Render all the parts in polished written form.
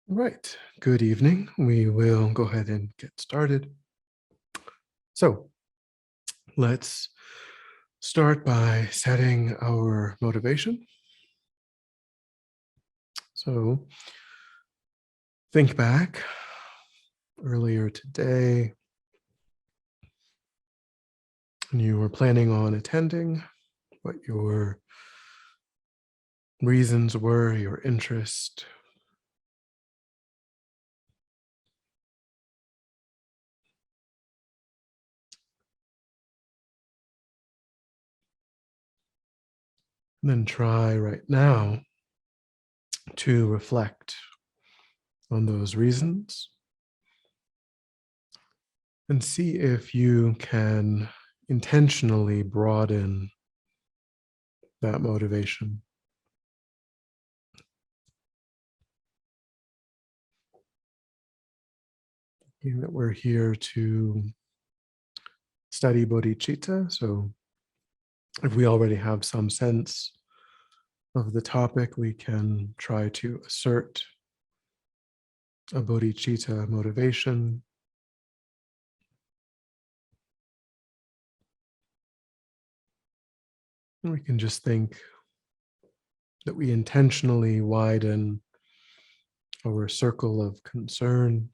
Right. Good evening. We will go ahead and get started. So let's start by setting our motivation. So think back earlier today, and you were planning on attending, what your reasons were, your interest. And then try right now to reflect on those reasons and see if you can intentionally broaden that motivation. That we're here to study bodhicitta. So if we already have some sense of the topic, we can try to assert a bodhicitta motivation. And we can just think that we intentionally widen our circle of concern.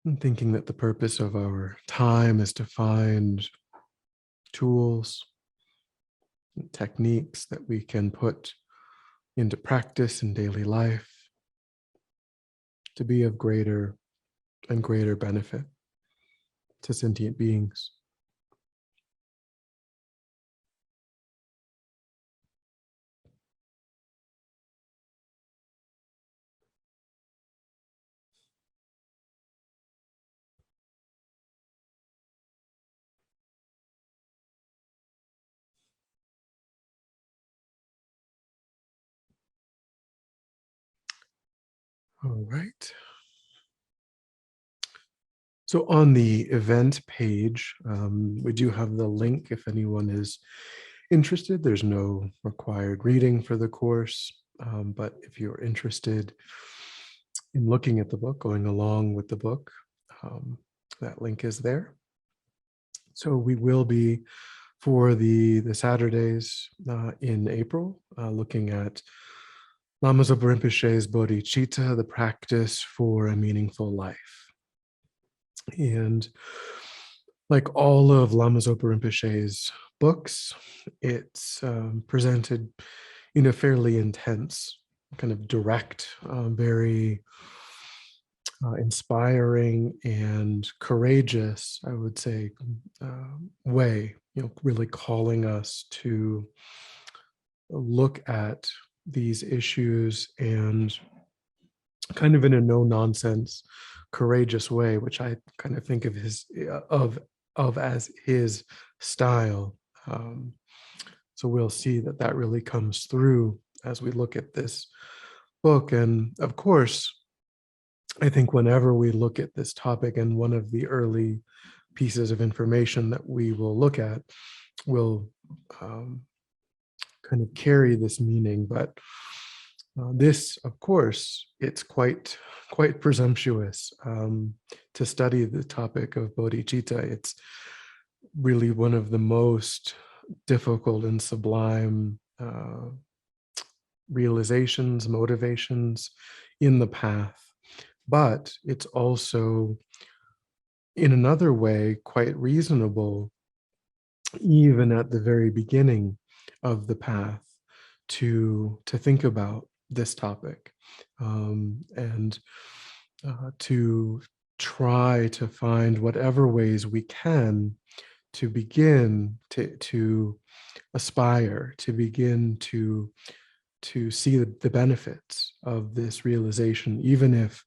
And thinking that the purpose of our time is to find tools and techniques that we can put into practice in daily life to be of greater and greater benefit to sentient beings. All right. So on the event page, we do have the link if anyone is interested. There's no required reading for the course, but if you're interested in looking at the book, going along with the book, that link is there. So we will be, for the Saturdays in April, looking at Lama Zopa Rinpoche's Bodhichitta, the practice for a meaningful life. And like all of Lama Zopa Rinpoche's books, it's presented in a fairly intense, kind of direct, very inspiring and courageous, I would say, way, really calling us to look at these issues and kind of in a no-nonsense, courageous way, which I kind of think of as his style. So we'll see that really comes through as we look at this book. And of course, I think whenever we look at this topic, and one of the early pieces of information that we will look at will kind of carry this meaning, but this, of course, it's quite presumptuous to study the topic of bodhicitta. It's really one of the most difficult and sublime realizations, motivations in the path. But it's also, in another way, quite reasonable, even at the very beginning of the path, to think about this topic and to try to find whatever ways we can to begin to aspire, to begin to see the benefits of this realization, even if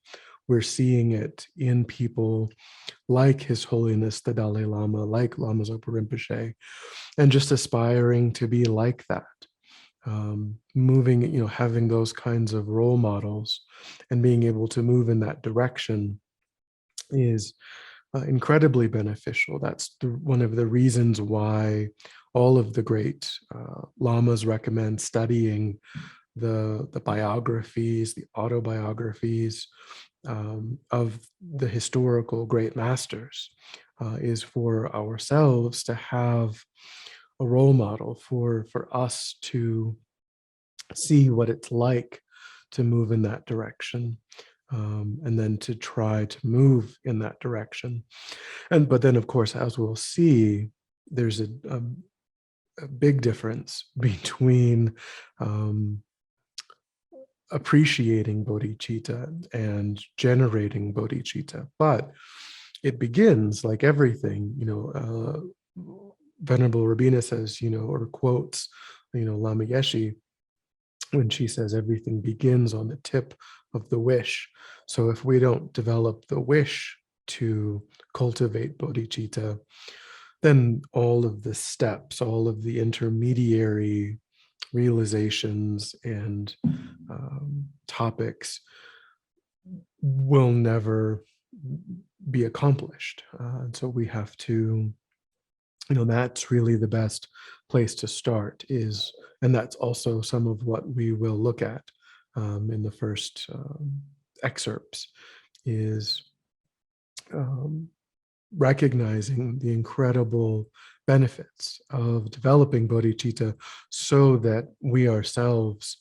we're seeing it in people like His Holiness the Dalai Lama, like Lama Zopa Rinpoche, and just aspiring to be like that. Moving, having those kinds of role models and being able to move in that direction is incredibly beneficial. That's one of the reasons why all of the great lamas recommend studying the biographies, the autobiographies of the historical great masters, is for ourselves to have a role model, for us to see what it's like to move in that direction, and then to try to move in that direction. But then, of course, as we'll see, there's a big difference between appreciating bodhicitta and generating bodhicitta. But it begins like everything, Venerable Rabina says, or quotes, Lama Yeshe, when she says everything begins on the tip of the wish. So if we don't develop the wish to cultivate bodhicitta, then all of the steps, all of the intermediary realizations and topics will never be accomplished. And so we have to, that's really the best place to start is, and that's also some of what we will look at in the first excerpts, is recognizing the incredible benefits of developing bodhicitta so that we ourselves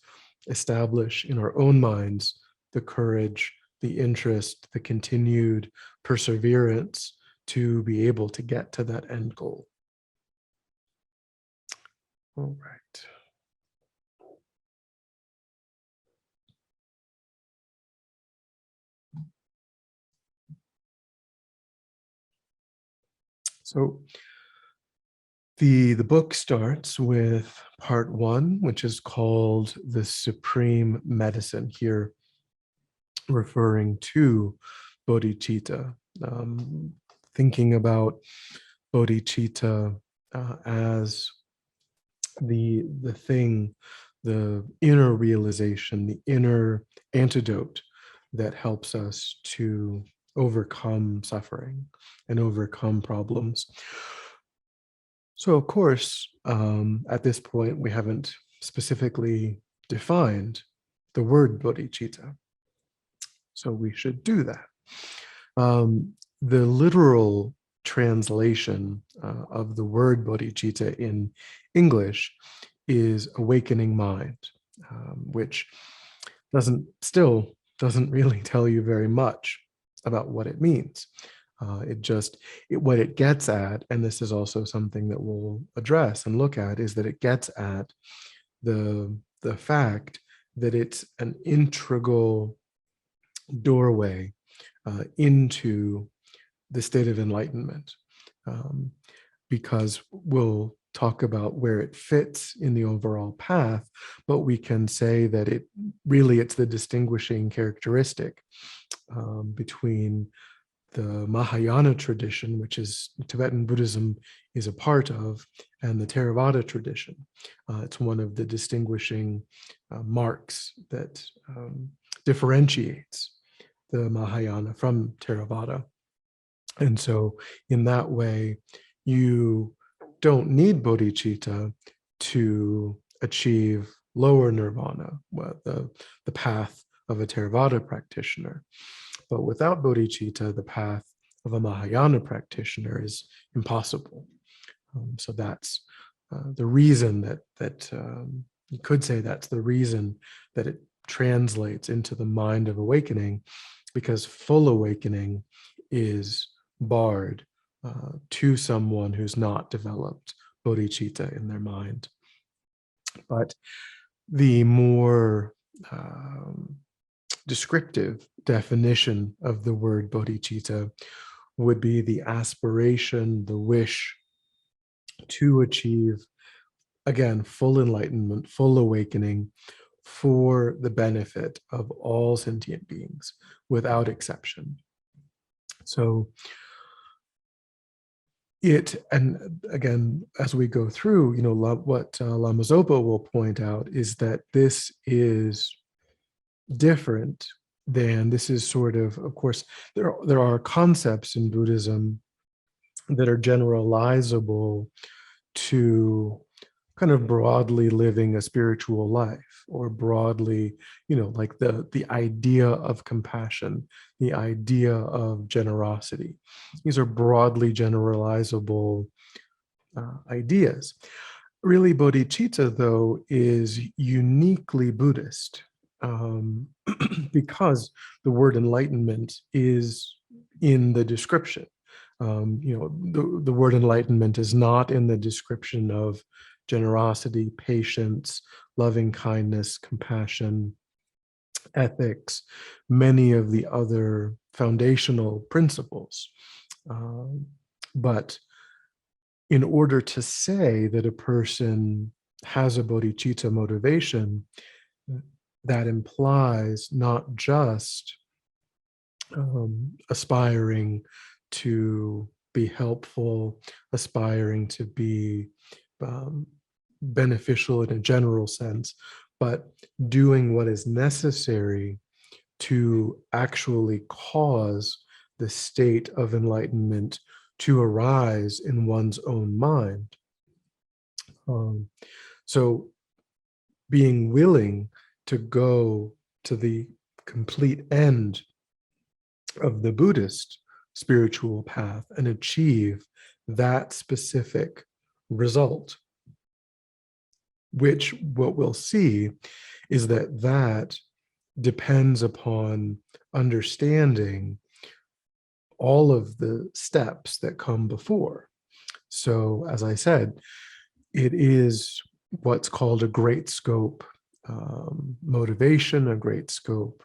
establish in our own minds the courage, the interest, the continued perseverance to be able to get to that end goal. All right. So the book starts with part 1, which is called The Supreme Medicine, here referring to bodhicitta, thinking about bodhicitta as the thing, the inner realization, the inner antidote that helps us to overcome suffering and overcome problems. So, of course, at this point, we haven't specifically defined the word bodhicitta. So we should do that. The literal translation of the word bodhicitta in English is awakening mind, which still doesn't really tell you very much about what it means. What it gets at, and this is also something that we'll address and look at, is that it gets at the fact that it's an integral doorway into the state of enlightenment, because we'll talk about where it fits in the overall path, but we can say that it's the distinguishing characteristic between the Mahayana tradition, which is Tibetan Buddhism is a part of, and the Theravada tradition. It's one of the distinguishing marks that differentiates the Mahayana from Theravada. And so in that way, you don't need bodhicitta to achieve lower nirvana, the path of a Theravada practitioner. But without bodhicitta, the path of a Mahayana practitioner is impossible. So that's the reason that you could say that's the reason that it translates into the mind of awakening, because full awakening is barred to someone who's not developed bodhicitta in their mind. But the more descriptive definition of the word bodhicitta would be the aspiration, the wish to achieve, again, full enlightenment, full awakening for the benefit of all sentient beings without exception. So and again, as we go through, what Lama Zopa will point out is that this is different than, this is sort of course, there are concepts in Buddhism that are generalizable to kind of broadly living a spiritual life, or broadly, like the idea of compassion, the idea of generosity. These are broadly generalizable ideas. Really, bodhicitta, though, is uniquely Buddhist, because the word enlightenment is in the description. The word enlightenment is not in the description of generosity, patience, loving kindness, compassion, ethics, many of the other foundational principles. But in order to say that a person has a bodhicitta motivation, that implies not just aspiring to be helpful, aspiring to be beneficial in a general sense, but doing what is necessary to actually cause the state of enlightenment to arise in one's own mind. So being willing to go to the complete end of the Buddhist spiritual path and achieve that specific result, which what we'll see is that depends upon understanding all of the steps that come before. So, as I said, it is what's called a great scope motivation, a great scope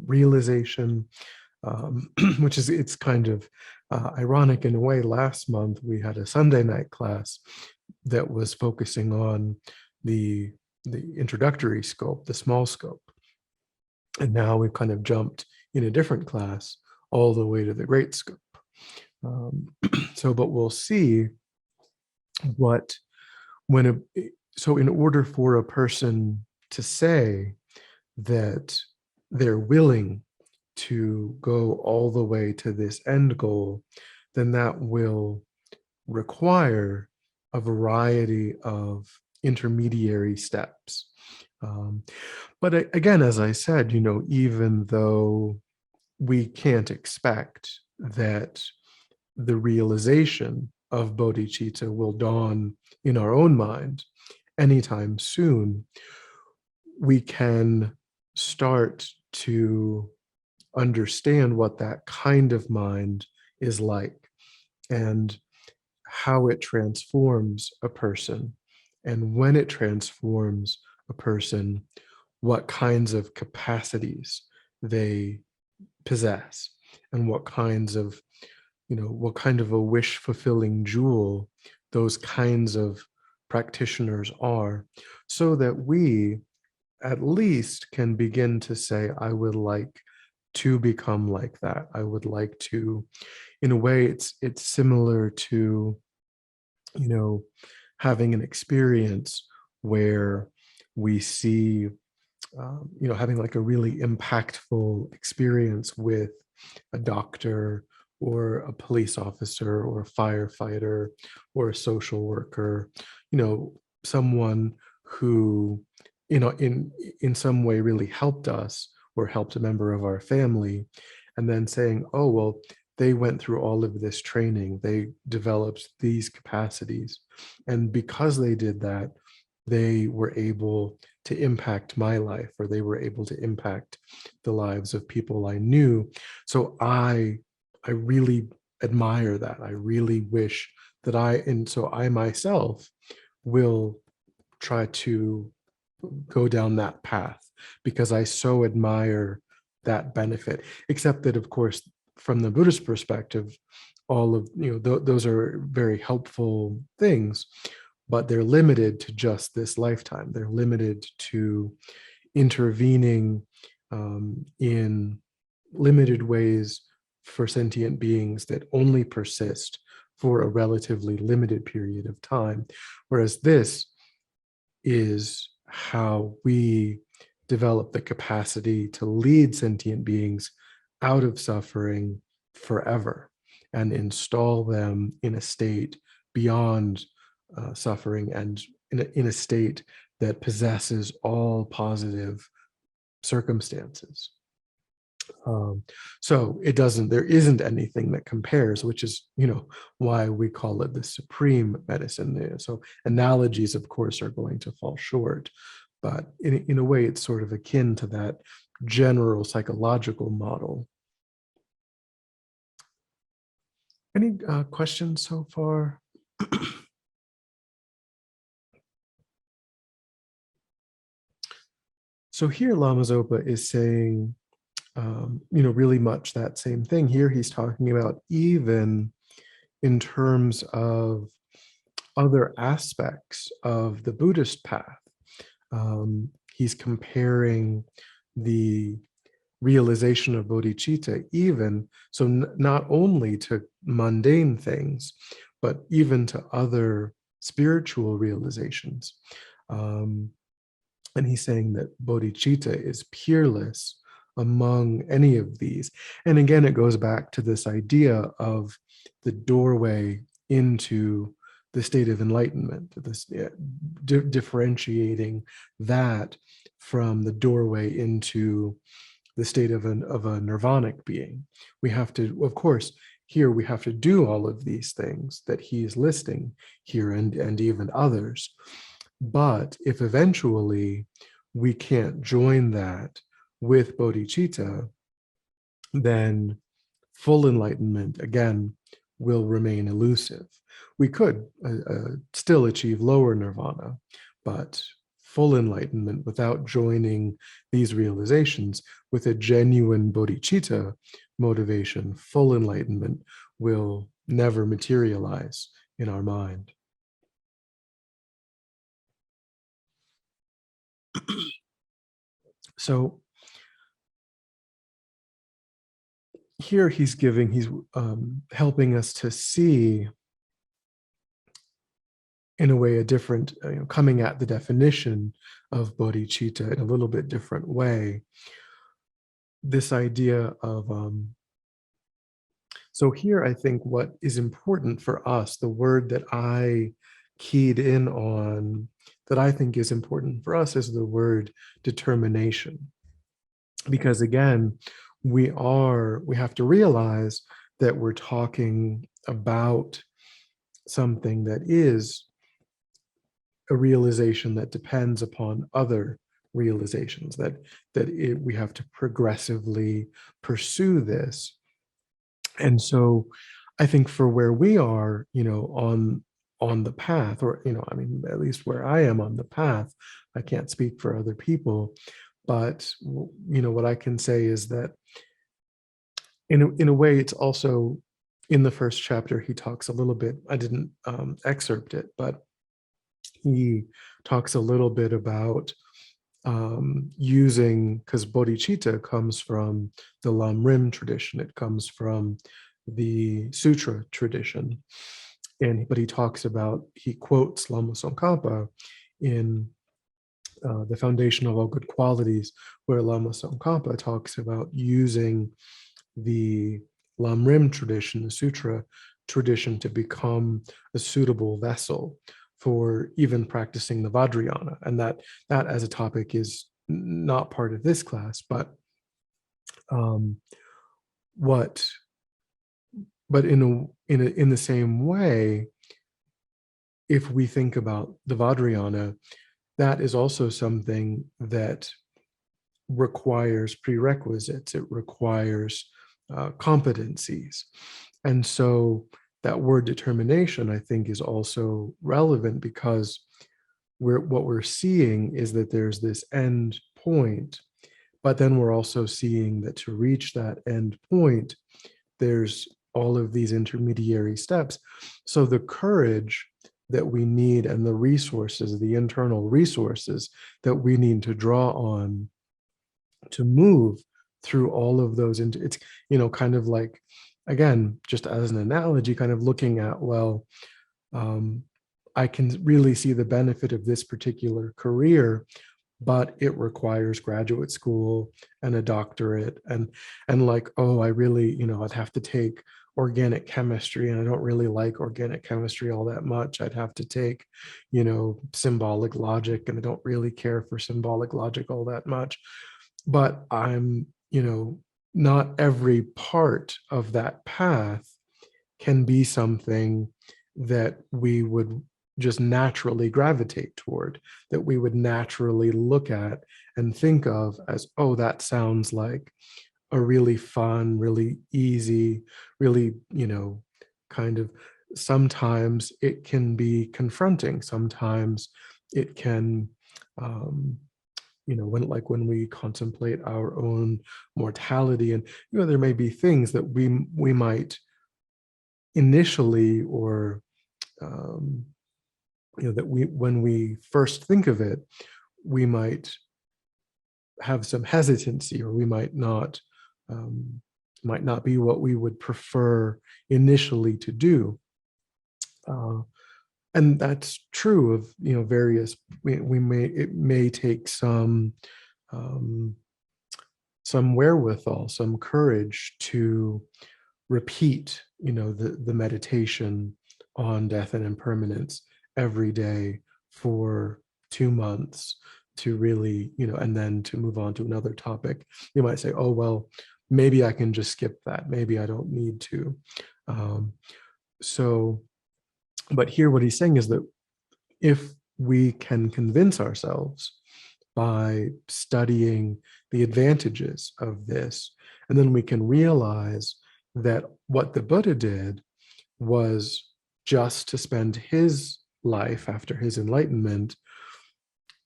realization, which is, it's kind of ironic in a way. Last month, we had a Sunday night class that was focusing on the introductory scope, the small scope. And now we've kind of jumped in a different class all the way to the great scope. But we'll see so in order for a person to say that they're willing to go all the way to this end goal, then that will require a variety of intermediary steps. But again, as I said, even though we can't expect that the realization of bodhicitta will dawn in our own mind anytime soon, we can start to understand what that kind of mind is like, and how it transforms a person, and when it transforms a person, what kinds of capacities they possess, and what kind of a wish fulfilling jewel those kinds of practitioners are, so that we at least can begin to say, I would like to become like that. I would like to, in a way, it's similar to, having an experience where we see, having like a really impactful experience with a doctor or a police officer or a firefighter or a social worker, someone who, in some way really helped us or helped a member of our family, and then saying, oh, well, they went through all of this training, they developed these capacities, and because they did that, they were able to impact my life, or they were able to impact the lives of people I knew. So I really admire that. I really wish that so I myself will try to go down that path, because I so admire that benefit. Except that, of course, from the Buddhist perspective, all of those are very helpful things, but they're limited to just this lifetime. They're limited to intervening in limited ways for sentient beings that only persist for a relatively limited period of time. Whereas this is how we develop the capacity to lead sentient beings out of suffering forever and install them in a state beyond suffering and in a state that possesses all positive circumstances. So there isn't anything that compares, which is, why we call it the supreme medicine. So analogies, of course, are going to fall short, but in a way, it's sort of akin to that general psychological model. Any questions so far? So here Lama Zopa is saying, really much that same thing. Here he's talking about even in terms of other aspects of the Buddhist path. He's comparing the realization of bodhicitta even, so not only to mundane things, but even to other spiritual realizations. And he's saying that bodhicitta is peerless among any of these. And again, it goes back to this idea of the doorway into the state of enlightenment, this differentiating that from the doorway into the state of a nirvanic being. We have to, of course, here we have to do all of these things that he is listing here and even others. But if eventually we can't join that with bodhicitta, then full enlightenment, again, will remain elusive. We could still achieve lower nirvana, but full enlightenment without joining these realizations with a genuine bodhicitta motivation, full enlightenment will never materialize in our mind. So here he's helping us to see, in a way, a different, coming at the definition of bodhicitta in a little bit different way. This idea of, so here I think what is important for us, the word that I keyed in on, that I think is important for us, is the word determination. Because again, we have to realize that we're talking about something that is a realization that depends upon other realizations, we have to progressively pursue this. And so I think for where we are, on the path, or, at least where I am on the path, I can't speak for other people, but, what I can say is that in a way, it's also in the first chapter, he talks a little bit, I didn't excerpt it, but he talks a little bit about using, because bodhicitta comes from the Lam Rim tradition, it comes from the sutra tradition, but he quotes Lama Tsongkhapa in the Foundation of All Good Qualities, where Lama Tsongkhapa talks about using the Lam Rim tradition, the sutra tradition, to become a suitable vessel for even practicing the Vajrayana. And that as a topic is not part of this class, but in the same way, if we think about the Vajrayana, that is also something that requires prerequisites. It requires competencies. And so that word determination, I think, is also relevant, because what we're seeing is that there's this end point, but then we're also seeing that to reach that end point, there's all of these intermediary steps. So the courage that we need and the resources, the internal resources that we need to draw on to move through all of those, it's, kind of like, again, just as an analogy, kind of looking at, well, I can really see the benefit of this particular career, but it requires graduate school and a doctorate, and like, oh, I really, I'd have to take organic chemistry, and I don't really like organic chemistry all that much. I'd have to take, symbolic logic, and I don't really care for symbolic logic all that much. But not every part of that path can be something that we would just naturally gravitate toward, that we would naturally look at and think of as, oh, that sounds like a really fun, really easy, really, kind of, sometimes it can be confronting. Sometimes it can, when we contemplate our own mortality, and there may be things that we might initially, or that when we first think of it, we might have some hesitancy, or we might not be what we would prefer initially to do. And that's true of various. It may take some wherewithal, some courage to repeat the meditation on death and impermanence every day for 2 months, to really, and then to move on to another topic. You might say, oh, well, maybe I can just skip that, maybe I don't need to. But here what he's saying is that if we can convince ourselves by studying the advantages of this, and then we can realize that what the Buddha did was just to spend his life after his enlightenment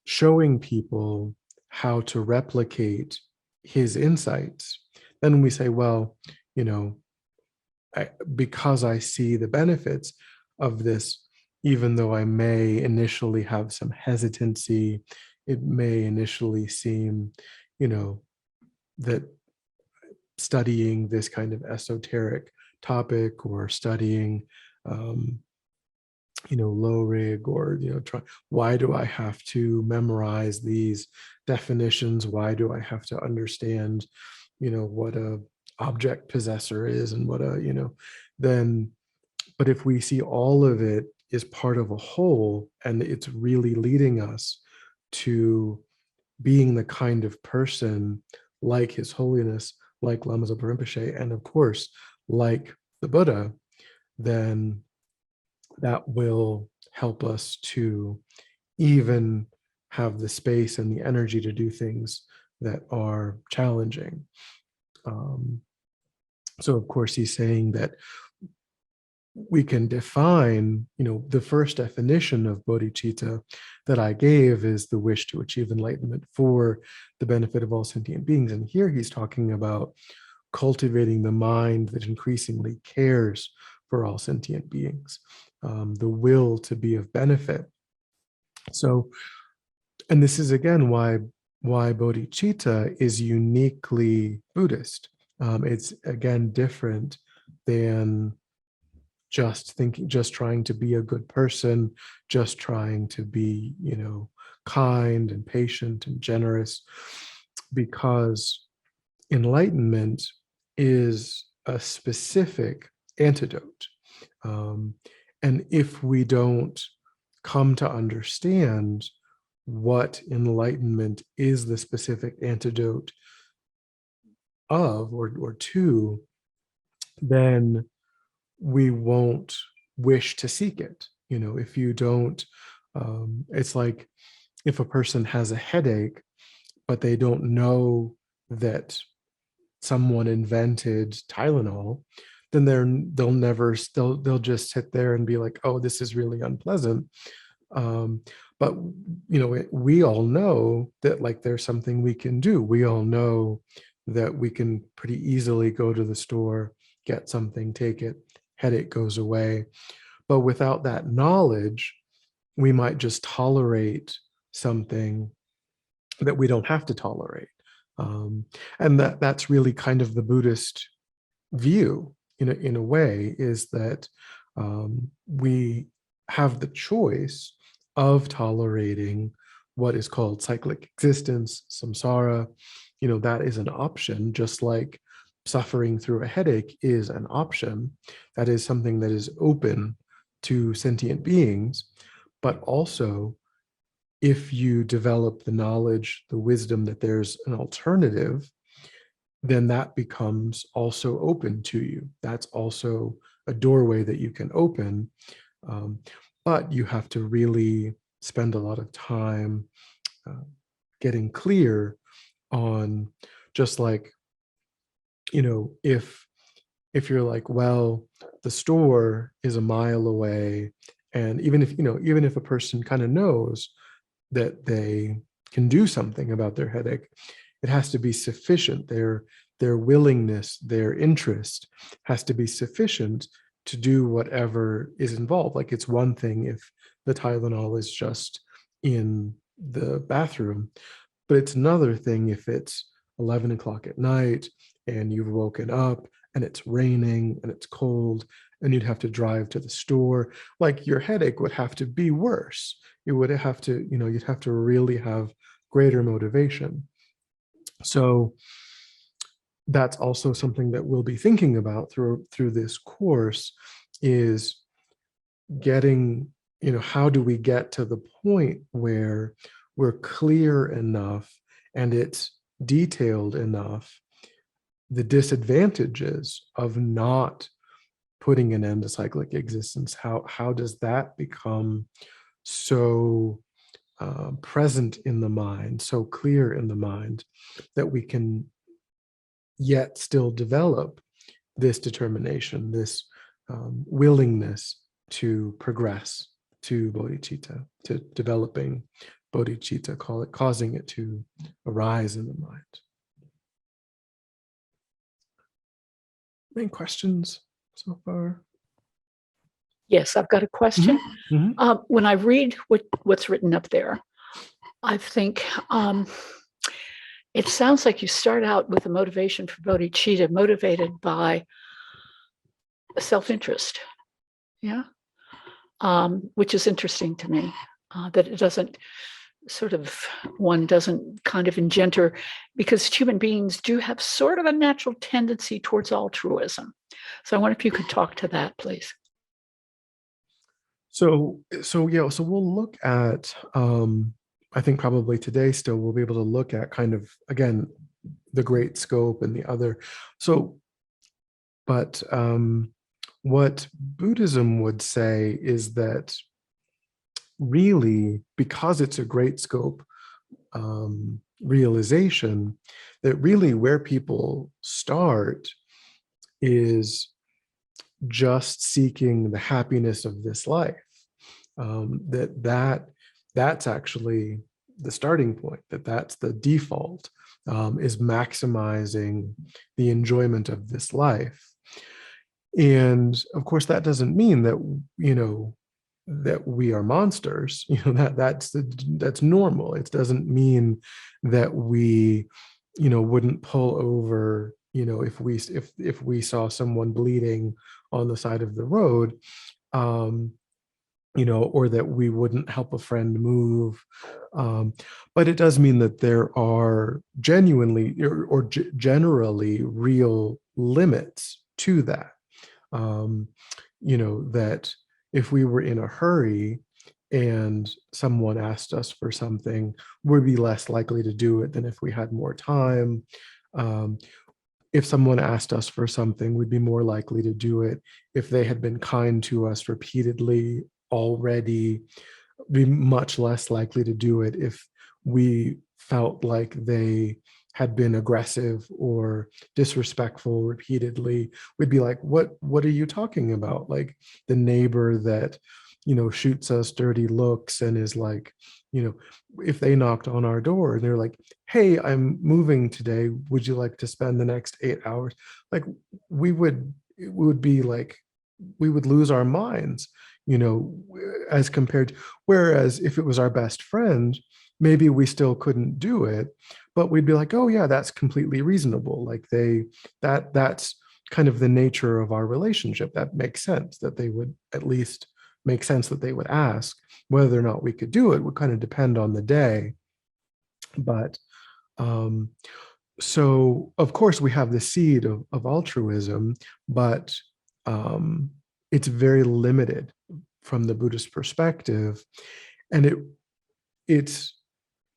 showing people how to replicate his insights, then we say, well, because I see the benefits of this, even though I may initially have some hesitancy, it may initially seem, that studying this kind of esoteric topic, or studying, low rig, or why do I have to memorize these definitions? Why do I have to understand, what a object possessor is, and what a, then, but if we see all of it is part of a whole, and it's really leading us to being the kind of person like His Holiness, like Lama Zopa Rinpoche, and of course, like the Buddha, then that will help us to even have the space and the energy to do things that are challenging. So of course, he's saying that we can define, the first definition of bodhicitta that I gave is the wish to achieve enlightenment for the benefit of all sentient beings. And here he's talking about cultivating the mind that increasingly cares for all sentient beings, the will to be of benefit. So, and this is again why bodhicitta is uniquely Buddhist. It's again different than just trying to be a good person, just trying to be, kind and patient and generous, because enlightenment is a specific antidote. And if we don't come to understand what enlightenment is the specific antidote of, or to, then we won't wish to seek it. If you don't, it's like if a person has a headache, but they don't know that someone invented Tylenol, then they'll just sit there and be like, oh, this is really unpleasant. But we all know that, like, there's something we can do. We all know that we can pretty easily go to the store, get something, take it, headache goes away. But without that knowledge, we might just tolerate something that we don't have to tolerate. And that's really kind of the Buddhist view, in a way, is that we have the choice of tolerating what is called cyclic existence, samsara. That is an option, just like suffering through a headache is an option. That is something that is open to sentient beings. But also, if you develop the knowledge, the wisdom that there's an alternative, then that becomes also open to you. That's also a doorway that you can open. Um, but you have to really spend a lot of time getting clear on, just like, if you're like, well, the store is a mile away, and even if a person kind of knows that they can do something about their headache, it has to be sufficient. Their willingness, their interest has to be sufficient to do whatever is involved. Like, it's one thing if the Tylenol is just in the bathroom, but it's another thing if it's 11 o'clock at night and you've woken up and it's raining and it's cold and you'd have to drive to the store. Like, your headache would have to be worse. It would have to, you'd have to really have greater motivation. So that's also something that we'll be thinking about through this course, is getting, how do we get to the point where we're clear enough and it's detailed enough, the disadvantages of not putting an end to cyclic existence. How does that become so present in the mind, so clear in the mind, that we can yet still develop this determination, this willingness to progress to bodhicitta, to developing bodhicitta, causing it to arise in the mind. Any questions so far? Yes, I've got a question. Mm-hmm. When I read what's written up there, I think it sounds like you start out with a motivation for bodhicitta motivated by self-interest. Yeah. Which is interesting to me, that it doesn't one doesn't kind of engender, because human beings do have sort of a natural tendency towards altruism. So I wonder if you could talk to that, please. So we'll look at, I think probably today still we'll be able to look at kind of, again, the great scope and the other. But what Buddhism would say is that really, because it's a great scope realization, that really where people start is just seeking the happiness of this life. That's actually the starting point, that's the default, is maximizing the enjoyment of this life. And of course, that doesn't mean that, that we are monsters. That's normal. It doesn't mean that we, wouldn't pull over, if we saw someone bleeding on the side of the road, or that we wouldn't help a friend move. But it does mean that there are genuinely or generally real limits to that. That if we were in a hurry and someone asked us for something, we'd be less likely to do it than if we had more time. If someone asked us for something, we'd be more likely to do it if they had been kind to us repeatedly already. Be much less likely to do it if we felt like they had been aggressive or disrespectful repeatedly. We'd be like, what are you talking about? Like the neighbor that, shoots us dirty looks and is like, if they knocked on our door and they're like, hey, I'm moving today, would you like to spend the next 8 hours? Like we would be like, we would lose our minds, as compared to, whereas if it was our best friend, maybe we still couldn't do it, but we'd be like, oh yeah, that's completely reasonable. Like that's kind of the nature of our relationship. That makes sense that they would at least make sense that they would ask. Whether or not we could do it would kind of depend on the day. But so of course we have the seed of altruism, but it's very limited from the Buddhist perspective. And it's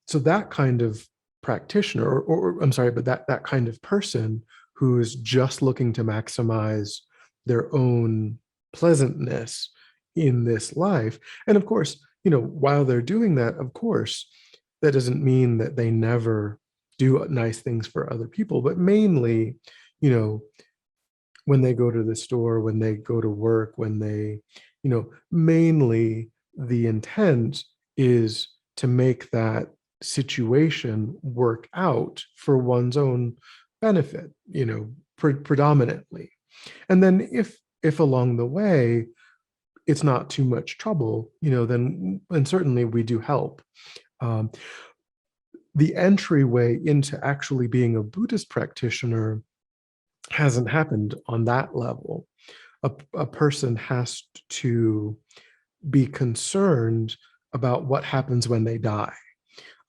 so that kind of practitioner, or I'm sorry, but that kind of person who is just looking to maximize their own pleasantness in this life. And of course, while they're doing that, of course, that doesn't mean that they never do nice things for other people, but mainly, you know, when they go to the store, when they go to work, when they, mainly the intent is to make that situation work out for one's own benefit, predominantly. And then if along the way it's not too much trouble, then and certainly we do help. Um, the entryway into actually being a Buddhist practitioner hasn't happened on that level. A person has to be concerned about what happens when they die,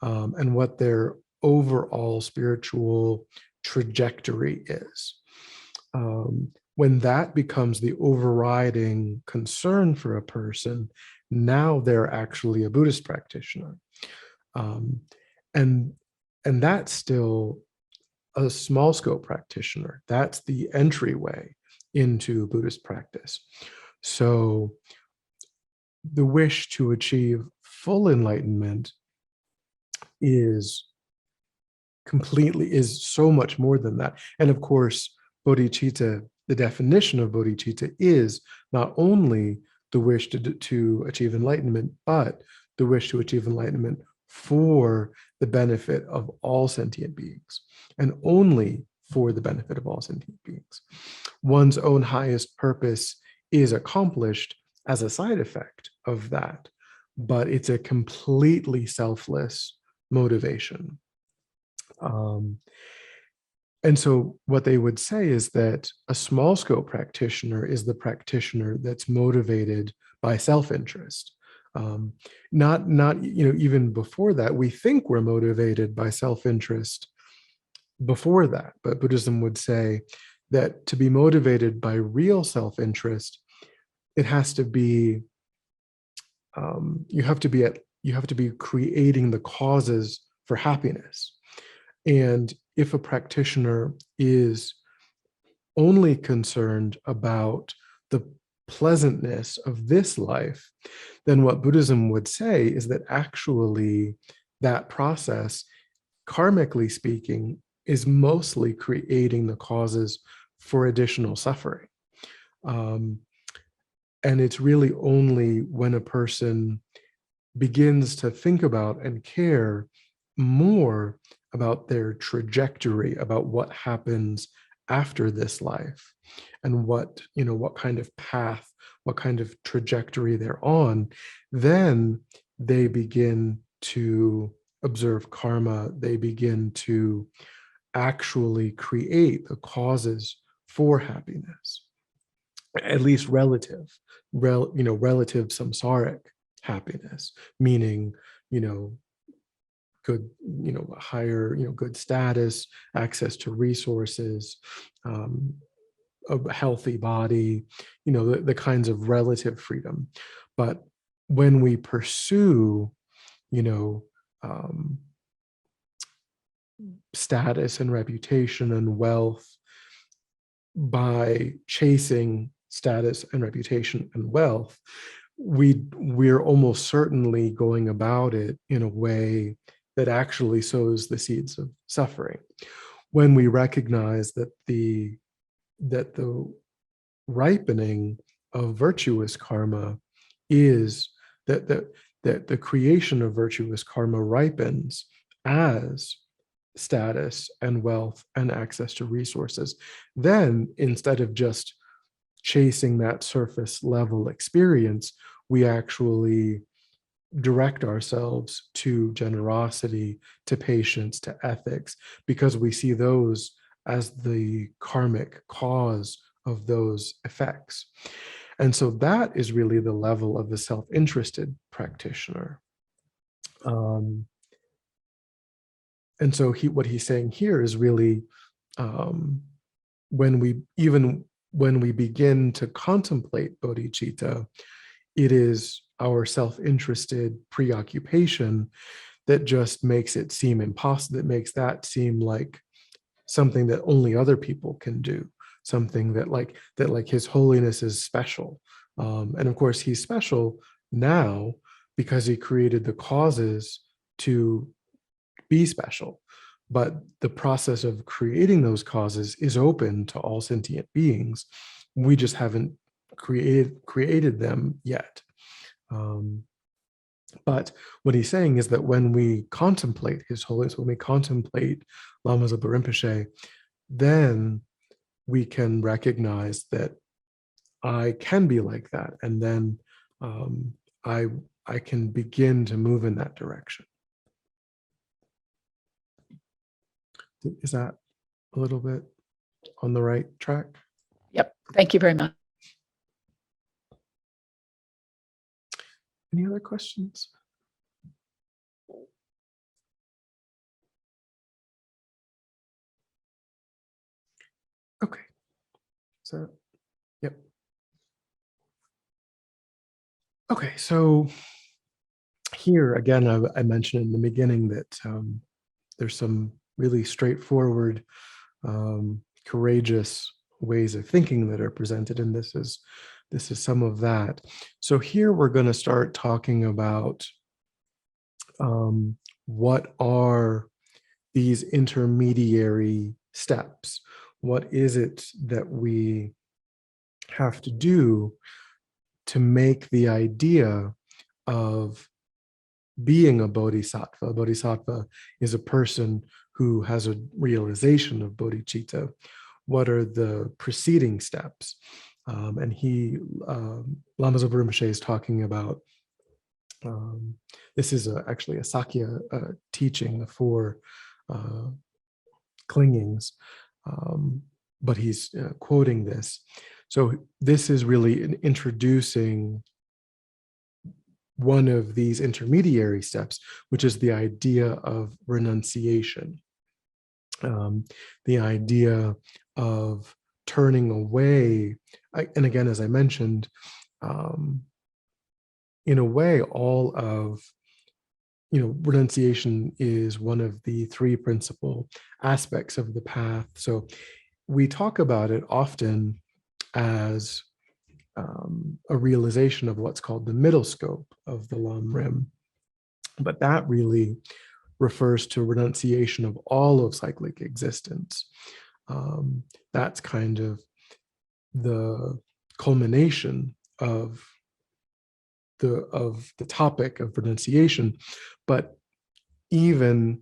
and what their overall spiritual trajectory is. When that becomes the overriding concern for a person, now they're actually a Buddhist practitioner. Um, and and that's still a small scope practitioner. That's the entryway into Buddhist practice. So the wish to achieve full enlightenment is so much more than that. And of course, bodhicitta, the definition of bodhicitta is not only the wish to achieve enlightenment, but the wish to achieve enlightenment for the benefit of all sentient beings, and only for the benefit of all sentient beings. One's own highest purpose is accomplished as a side effect of that, but it's a completely selfless motivation. And so what they would say is that a small scope practitioner is the practitioner that's motivated by self-interest. Not even before that, we think we're motivated by self-interest before that, but Buddhism would say that to be motivated by real self-interest, it has to be, you have to be creating the causes for happiness. And if a practitioner is only concerned about the pleasantness of this life, then what Buddhism would say is that actually that process, karmically speaking, is mostly creating the causes for additional suffering. And it's really only when a person begins to think about and care more about their trajectory, about what happens after this life, and what kind of path, what kind of trajectory they're on, then they begin to observe karma. They begin to actually create the causes for happiness, at least relative samsaric happiness, meaning, good, higher, good status, access to resources, a healthy body, the kinds of relative freedom. But when we pursue, status and reputation and wealth by chasing status and reputation and wealth, we're almost certainly going about it in a way that actually sows the seeds of suffering. When we recognize that the ripening of virtuous karma is that the creation of virtuous karma ripens as status and wealth and access to resources, then instead of just chasing that surface level experience, we actually direct ourselves to generosity, to patience, to ethics, because we see those as the karmic cause of those effects. And so that is really the level of the self-interested practitioner. and so what he's saying here is really, um, when we begin to contemplate bodhicitta, it is our self-interested preoccupation that just makes it seem impossible, that makes that seem like something that only other people can do, something that like his holiness is special. And of course he's special now because he created the causes to be special, but the process of creating those causes is open to all sentient beings. We just haven't created them yet. um, but what he's saying is that when we contemplate his holiness, when we contemplate Lama Zopa Rinpoche, then we can recognize that I can be like that, and then um, I I can begin to move in that direction. Is that a little bit on the right track? Yep. Thank you very much. Any other questions? Okay. So, yep. Okay, so here again, I mentioned in the beginning that there's some really straightforward, courageous ways of thinking that are presented, and this is some of that. So here we're going to start talking about what are these intermediary steps? What is it that we have to do to make the idea of being a bodhisattva? A bodhisattva is a person who has a realization of bodhicitta. What are the preceding steps? And Lama Zopa Rinpoche is talking about, this is actually a Sakya teaching, the four clingings, but he's quoting this. So this is really introducing one of these intermediary steps, which is the idea of renunciation, the idea of turning away. And again, as I mentioned, in a way, all of, renunciation is one of the three principal aspects of the path. So we talk about it often as a realization of what's called the middle scope of the Lam Rim. But that really refers to renunciation of all of cyclic existence. That's kind of the culmination of the topic of renunciation. But even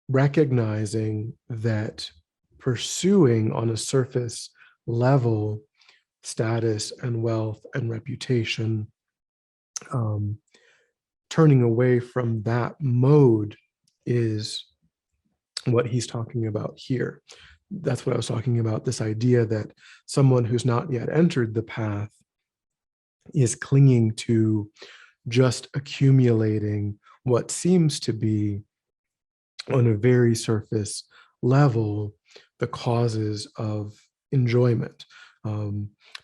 recognizing that pursuing on a surface level status and wealth and reputation, turning away from that mode is what he's talking about here. That's what I was talking about, this idea that someone who's not yet entered the path is clinging to just accumulating what seems to be, on a very surface level, the causes of enjoyment,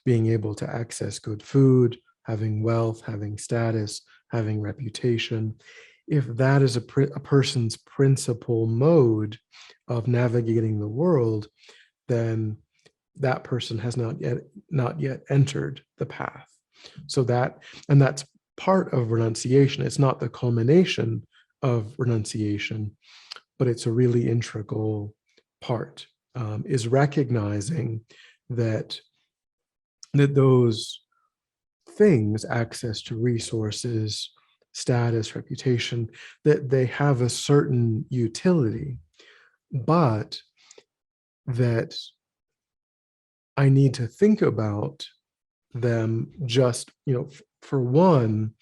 being able to access good food, having wealth, having status, having reputation. If that is a person's principal mode of navigating the world, then that person has not yet entered the path. So that's part of renunciation. It's not the culmination of renunciation, but it's a really integral part, is recognizing that those things, access to resources, status, reputation, that they have a certain utility, but that I need to think about them just, for one,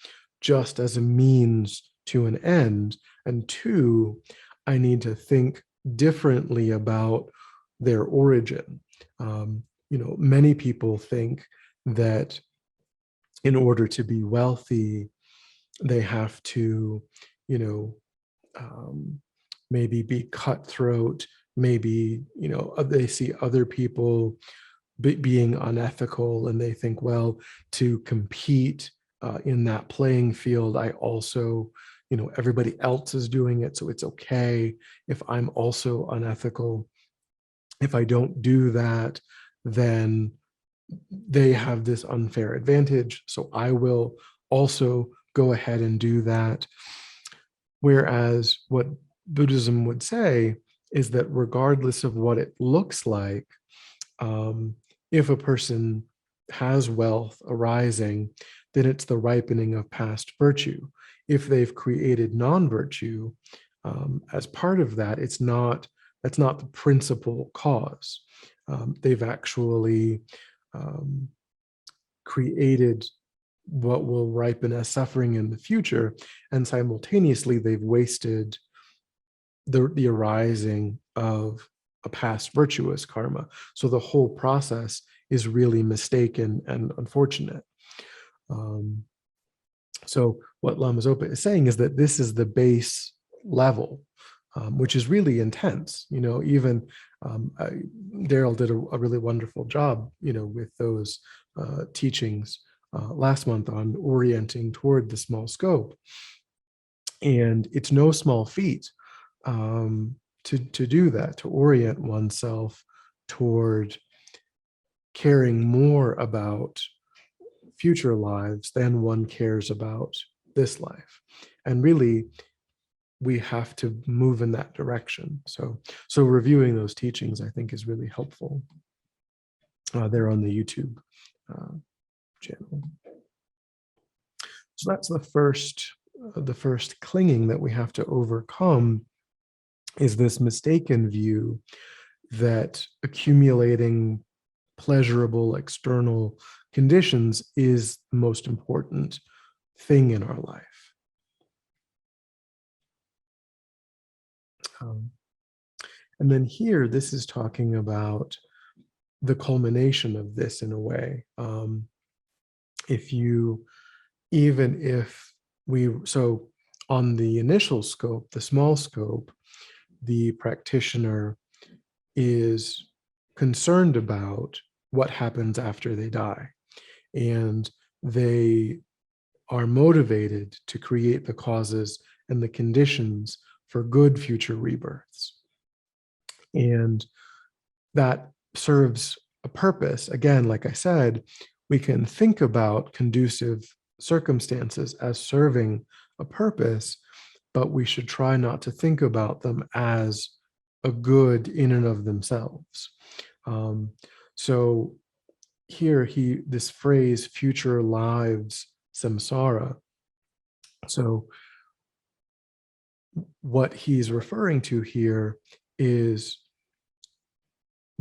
just as a means to an end, and two, I need to think differently about their origin. Many people think that in order to be wealthy, they have to, maybe be cutthroat, maybe, they see other people being unethical, and they think, well, to compete in that playing field, I also, everybody else is doing it, so it's okay if I'm also unethical. If I don't do that, then they have this unfair advantage, so I will also go ahead and do that. Whereas what Buddhism would say is that regardless of what it looks like, if a person has wealth arising, then it's the ripening of past virtue. If they've created non-virtue as part of that, that's not the principal cause. They've actually created what will ripen as suffering in the future, and simultaneously they've wasted the arising of a past virtuous karma. So the whole process is really mistaken and unfortunate. So what Lama Zopa is saying is that this is the base level, which is really intense. Even Daryl did a really wonderful job, with those teachings last month on orienting toward the small scope. And it's no small feat to do that, to orient oneself toward caring more about future lives than one cares about this life. And really, we have to move in that direction. So reviewing those teachings, I think, is really helpful. They're on the YouTube channel. So that's the first clinging that we have to overcome, is this mistaken view that accumulating pleasurable external conditions is the most important thing in our life. And then here, this is talking about the culmination of this in a way. So on the initial scope, the small scope, the practitioner is concerned about what happens after they die. And they are motivated to create the causes and the conditions for good future rebirths. And that serves a purpose. Again, like I said, we can think about conducive circumstances as serving a purpose, but we should try not to think about them as a good in and of themselves. So here, this phrase, future lives samsara. So what he's referring to here is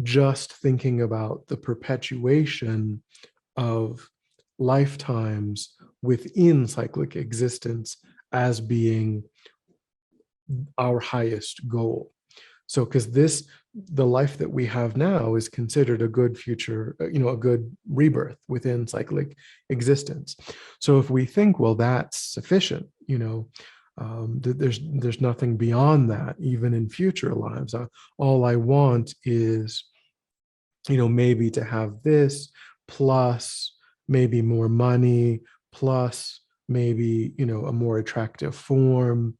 just thinking about the perpetuation of lifetimes within cyclic existence as being our highest goal. So, because the life that we have now is considered a good future, a good rebirth within cyclic existence. So if we think, well, that's sufficient, there's nothing beyond that, even in future lives. All I want is, maybe to have this, plus maybe more money, plus maybe, a more attractive form,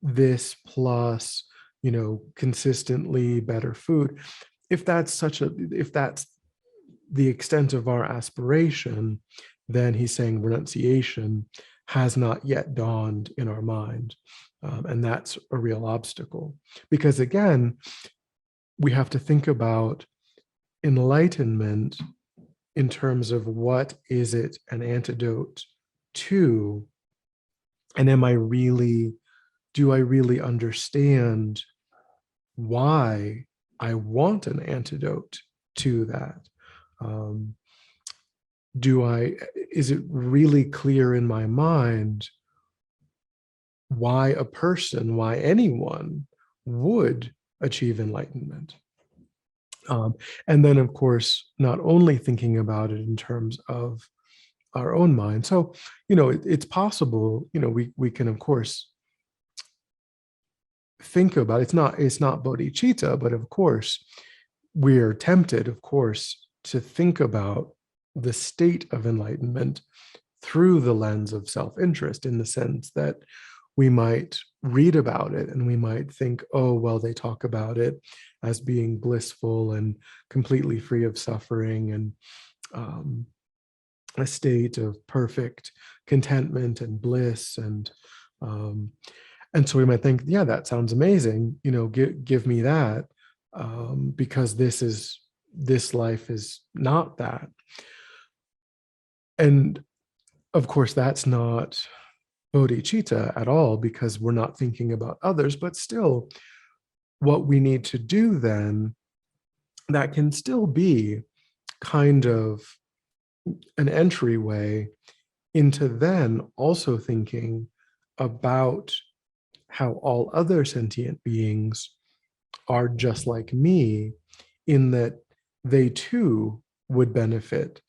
this plus, consistently better food. If that's the extent of our aspiration, then he's saying renunciation has not yet dawned in our mind. And that's a real obstacle. Because again, we have to think about enlightenment in terms of what is it an antidote to, and do I really understand why I want an antidote to that? Is it really clear in my mind why anyone would achieve enlightenment? And then, of course, not only thinking about it in terms of our own mind. So, it's possible, we can, of course, think about, it's not bodhicitta, but of course we are tempted, of course, to think about the state of enlightenment through the lens of self-interest, in the sense that we might read about it and we might think, oh, well, they talk about it as being blissful and completely free of suffering, and a state of perfect contentment and bliss. And so we might think, yeah, that sounds amazing. Give me that, because this life is not that. And of course, that's not bodhicitta at all, because we're not thinking about others. But still, what we need to do then, that can still be kind of an entryway into then also thinking about how all other sentient beings are just like me, in that they too would benefit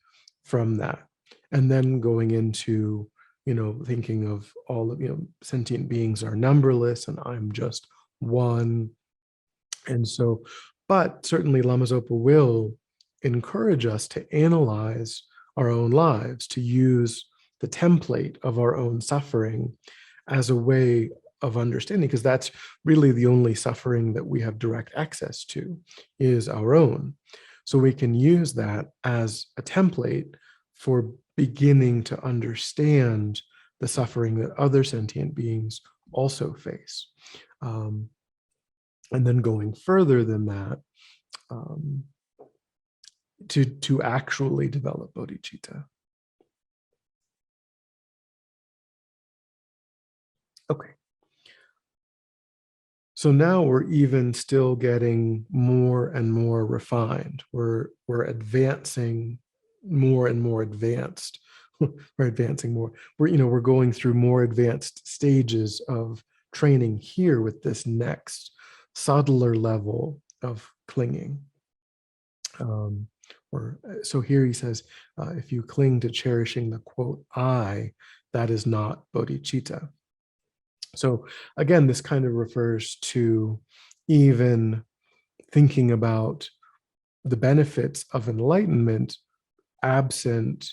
from that. And then going into, thinking of all of, sentient beings are numberless and I'm just one. And so, but certainly Lama Zopa will encourage us to analyze our own lives, to use the template of our own suffering as a way of understanding, because that's really the only suffering that we have direct access to, is our own. So we can use that as a template for beginning to understand the suffering that other sentient beings also face. And then going further than that, to actually develop bodhicitta. Okay. So now we're even still getting more and more refined. We're advancing more and more advanced. We're advancing more. We're going through more advanced stages of training here with this next subtler level of clinging. So here he says, if you cling to cherishing the quote I, that is not bodhicitta. So again, this kind of refers to even thinking about the benefits of enlightenment absent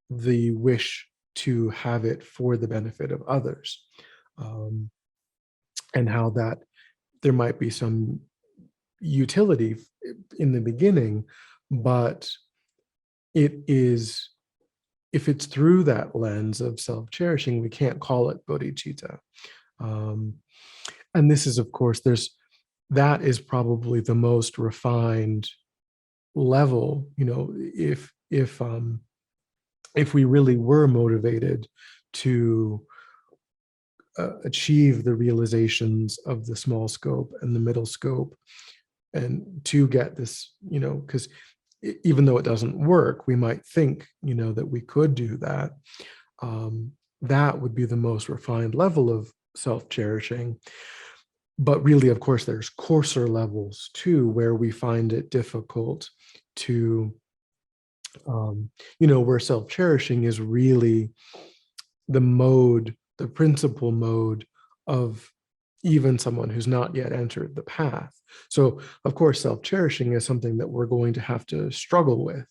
the wish to have it for the benefit of others, and how that there might be some utility in the beginning, but it is, if it's through that lens of self-cherishing, we can't call it bodhicitta. And this is, of course, that is probably the most refined level. If we really were motivated to achieve the realizations of the small scope and the middle scope, and to get this, because even though it doesn't work, we might think, that we could do that. That would be the most refined level of self-cherishing. But really, of course, there's coarser levels too, where we find it difficult to, where self-cherishing is really the principal mode of even someone who's not yet entered the path. So, of course, self-cherishing is something that we're going to have to struggle with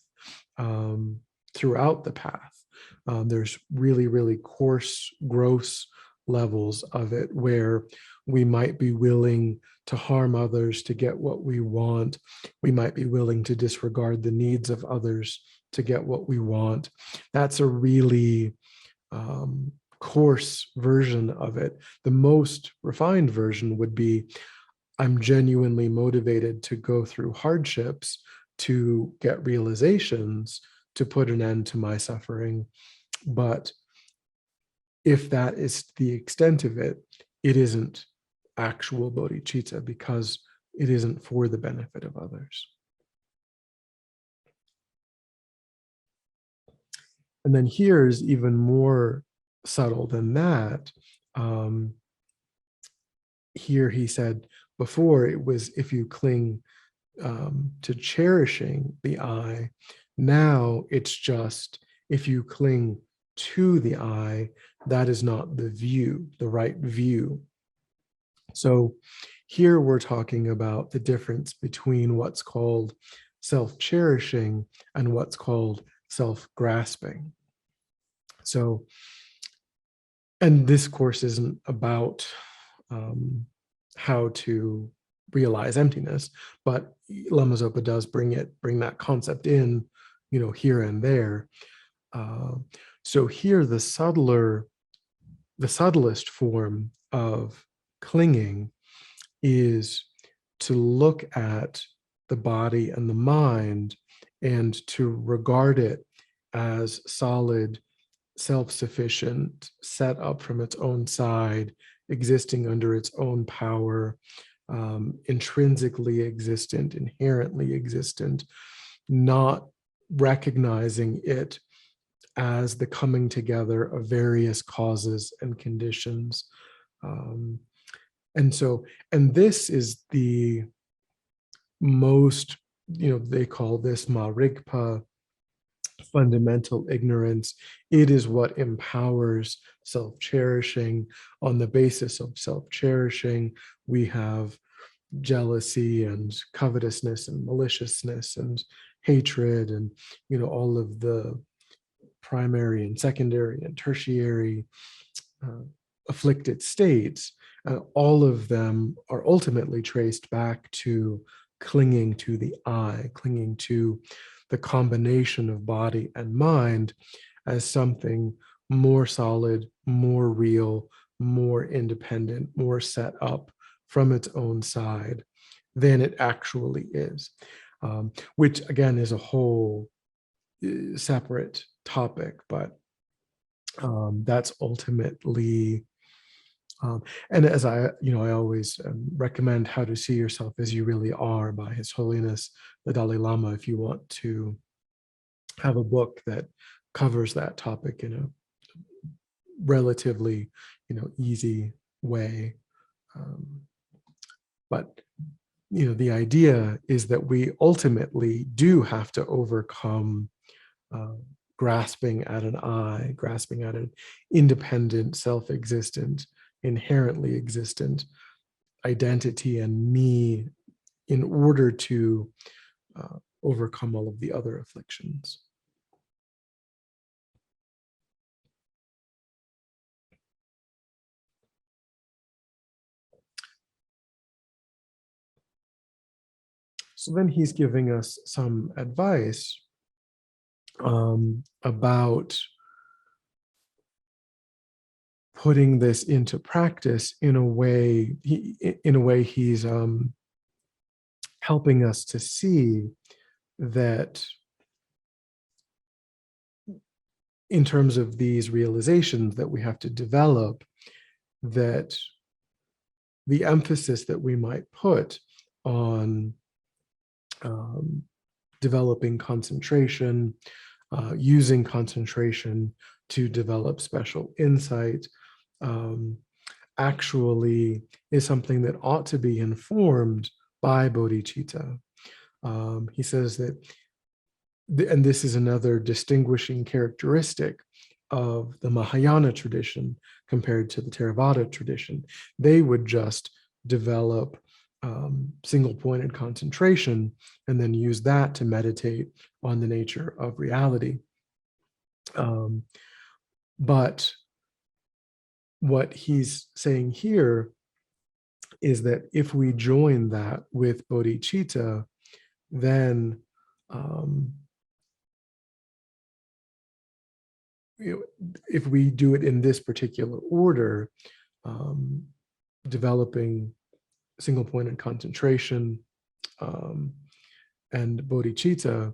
throughout the path. There's really, really coarse, gross levels of it where we might be willing to harm others to get what we want. We might be willing to disregard the needs of others to get what we want. That's a really coarse version of it. The most refined version would be, I'm genuinely motivated to go through hardships to get realizations, to put an end to my suffering. But if that is the extent of it, it isn't actual bodhicitta, because it isn't for the benefit of others. And then here's even more subtle than that. Here he said, before it was if you cling to cherishing the I, now it's just if you cling to the I, that is not the view, the right view. So here we're talking about the difference between what's called self-cherishing and what's called self-grasping. So, and this course isn't about how to realize emptiness, but Lama Zopa does bring that concept in, here and there. So here, the subtlest form of clinging is to look at the body and the mind and to regard it as solid, self-sufficient, set up from its own side, existing under its own power, intrinsically existent, inherently existent, not recognizing it as the coming together of various causes and conditions. And this is the most, they call this marigpa, fundamental ignorance. It is what empowers self-cherishing. On the basis of self-cherishing, we have jealousy and covetousness and maliciousness and hatred and, all of the primary and secondary and tertiary afflicted states. All of them are ultimately traced back to clinging to the I, clinging to the combination of body and mind as something more solid, more real, more independent, more set up from its own side than it actually is, which again is a whole separate topic, but that's ultimately, and as I always recommend How to See Yourself as You Really Are by His Holiness the Dalai Lama, if you want to have a book that covers that topic in a relatively, easy way. But the idea is that we ultimately do have to overcome grasping at an I, grasping at an independent, self-existent, inherently existent identity and me in order to overcome all of the other afflictions. So then he's giving us some advice about putting this into practice in a way. He's helping us to see that in terms of these realizations that we have to develop, that the emphasis that we might put on developing concentration, using concentration to develop special insight, actually is something that ought to be informed by bodhicitta. He says that, and this is another distinguishing characteristic of the Mahayana tradition compared to the Theravada tradition. They would just develop single-pointed concentration and then use that to meditate on the nature of reality. But what he's saying here is that if we join that with bodhicitta, then if we do it in this particular order, developing single-pointed concentration and bodhicitta,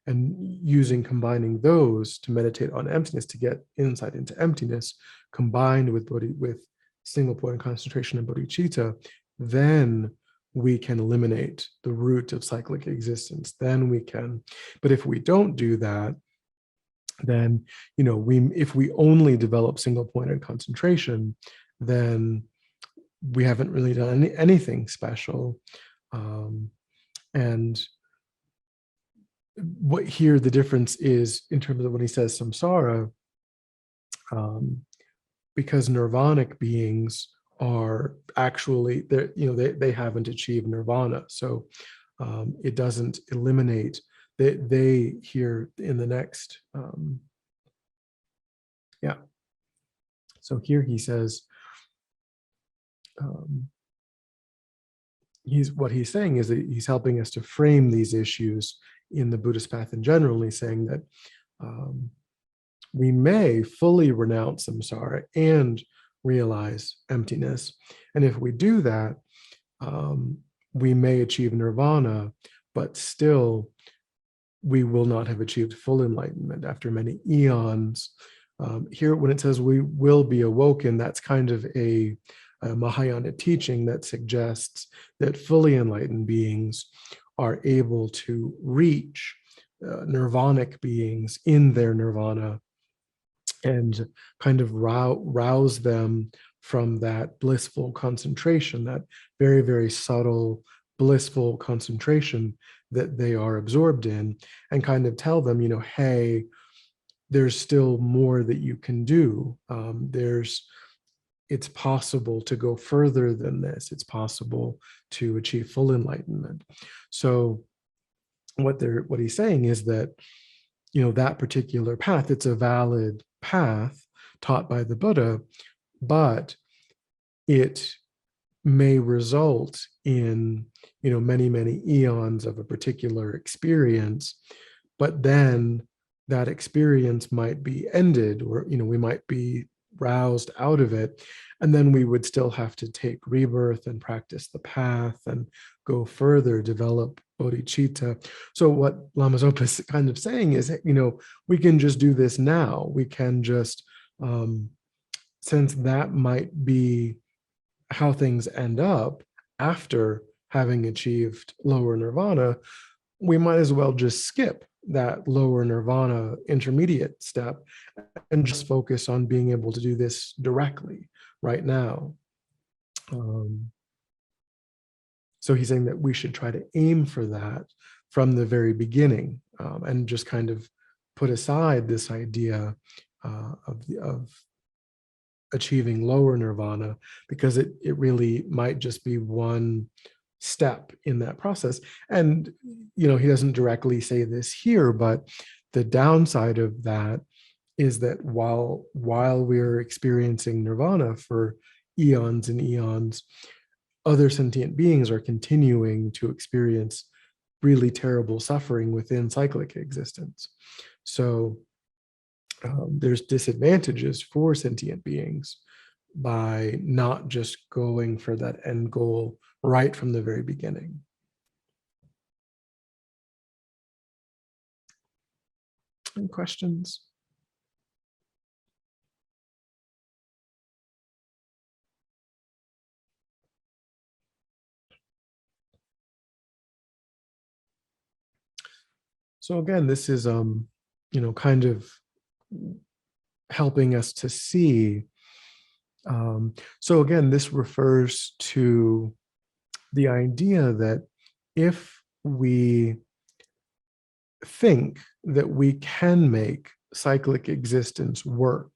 and combining those to meditate on emptiness to get insight into emptiness, combined with single-pointed concentration and bodhicitta, then we can eliminate the root of cyclic existence. Then we can, but if we don't do that, then if we only develop single-pointed concentration, then we haven't really done anything special. And what here the difference is in terms of when he says samsara, because nirvanic beings are actually, they haven't achieved nirvana. So it doesn't eliminate. They here in the next, yeah. So here he says, what he's saying is that he's helping us to frame these issues in the Buddhist path in general. He's saying that we may fully renounce samsara and realize emptiness. And if we do that, we may achieve nirvana, but still we will not have achieved full enlightenment after many eons. Here, when it says we will be awoken, that's kind of a Mahayana teaching that suggests that fully enlightened beings are able to reach nirvanic beings in their nirvana and kind of rouse them from that blissful concentration, that very, very subtle, blissful concentration that they are absorbed in, and kind of tell them, hey, there's still more that you can do. It's possible to go further than this. It's possible to achieve full enlightenment. So what he's saying is that, that particular path, it's a valid path taught by the Buddha, but it may result in, many, many eons of a particular experience, but then that experience might be ended, or, we might be roused out of it, and then we would still have to take rebirth and practice the path and go further, develop bodhicitta. So what Lama Zopa is kind of saying is, we can just do this now. We can just, since that might be how things end up after having achieved lower nirvana, we might as well just skip that lower nirvana intermediate step and just focus on being able to do this directly right now. So he's saying that we should try to aim for that from the very beginning, and just kind of put aside this idea of achieving lower nirvana, because it really might just be one step in that process. And he doesn't directly say this here, but the downside of that is that while we're experiencing nirvana for eons and eons, other sentient beings are continuing to experience really terrible suffering within cyclic existence. So there's disadvantages for sentient beings by not just going for that end goal right from the very beginning. Any questions? So again, this is kind of helping us to see. So again, this refers to the idea that if we think that we can make cyclic existence work,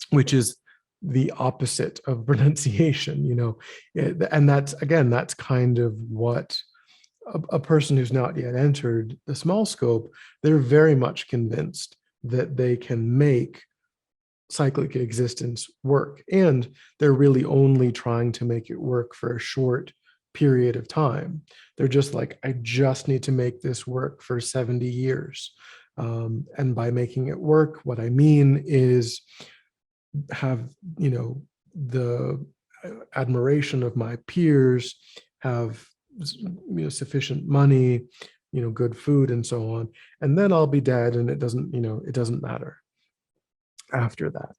which is the opposite of renunciation, and that's kind of what a person who's not yet entered the small scope, they're very much convinced that they can make cyclic existence work. And they're really only trying to make it work for a short period of time. They're just like, I just need to make this work for 70 years. And by making it work, what I mean is have, the admiration of my peers, have sufficient money, good food and so on, and then I'll be dead, and it doesn't matter after that.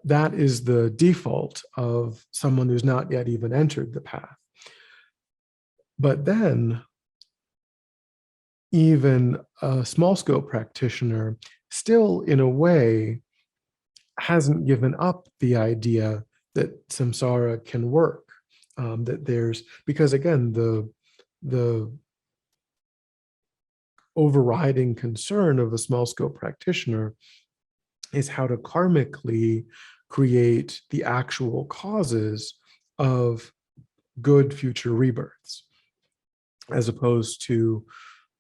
That is the default of someone who's not yet even entered the path. But then even a small scope practitioner still, in a way, hasn't given up the idea that samsara can work. Because again, the overriding concern of a small scope practitioner is how to karmically create the actual causes of good future rebirths, as opposed to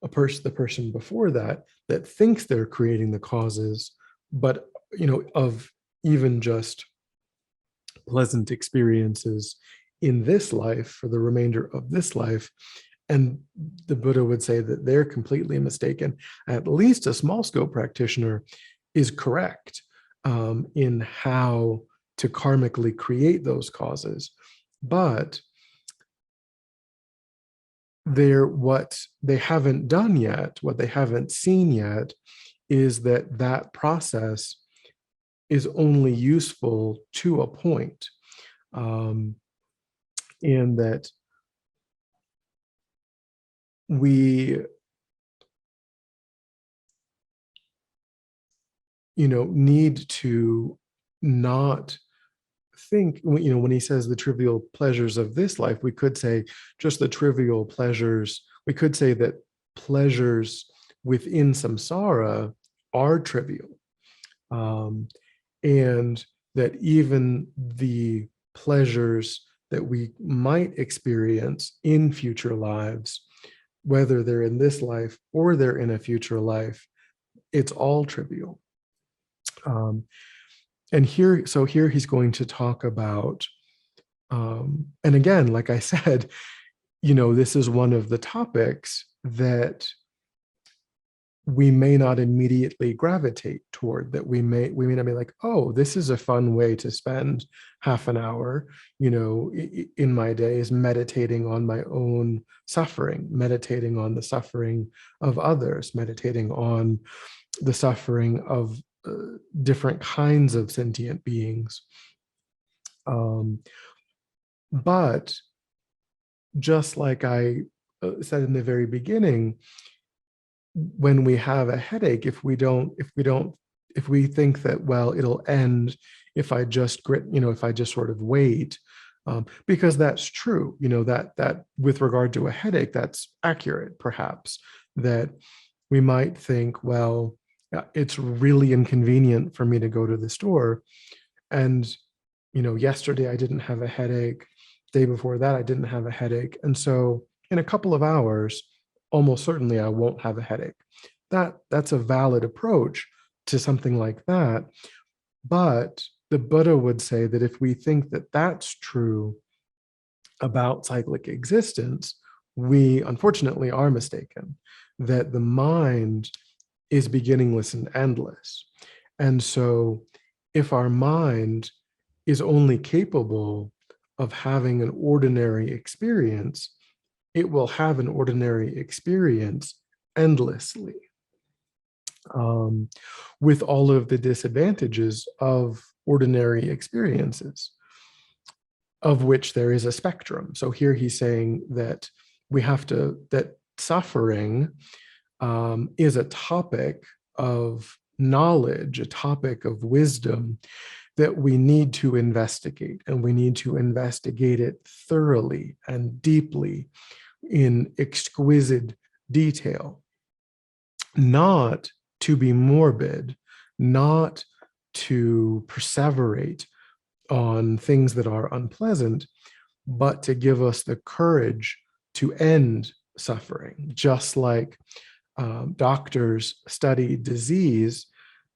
the person before that thinks they're creating the causes, but of even just pleasant experiences in this life for the remainder of this life. And the Buddha would say that they're completely mistaken. At least a small scope practitioner is correct in how to karmically create those causes. But what they haven't done yet, what they haven't seen yet, is that process is only useful to a point, in that we need to not think, when he says the trivial pleasures of this life, we could say just the trivial pleasures. We could say that pleasures within samsara are trivial, and that even the pleasures that we might experience in future lives, whether they're in this life or they're in a future life, it's all trivial. And here he's going to talk about, and again, like I said, this is one of the topics that we may not immediately gravitate toward, that we may not be like, oh, this is a fun way to spend half an hour, in my days, meditating on my own suffering, meditating on the suffering of others, meditating on the suffering of different kinds of sentient beings. But just like I said in the very beginning, when we have a headache, if we think that, well, it'll end if I just if I just sort of wait, because that's true, that with regard to a headache, that's accurate, perhaps, that we might think, well, it's really inconvenient for me to go to the store, and yesterday I didn't have a headache, day before that I didn't have a headache, and so in a couple of hours almost certainly I won't have a headache. That's a valid approach to something like that. But the Buddha would say that if we think that that's true about cyclic existence, we unfortunately are mistaken, that the mind is beginningless and endless. And so if our mind is only capable of having an ordinary experience, it will have an ordinary experience endlessly, with all of the disadvantages of ordinary experiences, of which there is a spectrum. So here he's saying that that suffering is a topic of knowledge, a topic of wisdom that we need to investigate, and we need to investigate it thoroughly and deeply in exquisite detail, not to be morbid, not to perseverate on things that are unpleasant, but to give us the courage to end suffering. Just like doctors study disease,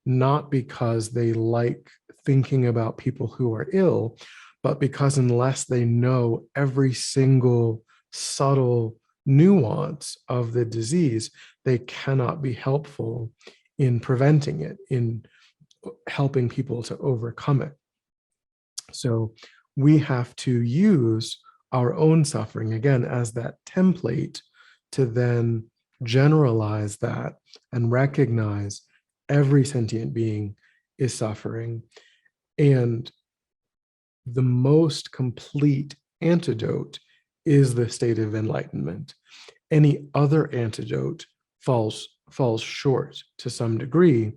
not because they like thinking about people who are ill, but because unless they know every single subtle nuance of the disease, they cannot be helpful in preventing it, in helping people to overcome it. So we have to use our own suffering, again, as that template to then generalize that and recognize every sentient being is suffering. And the most complete antidote is the state of enlightenment. Any other antidote falls short to some degree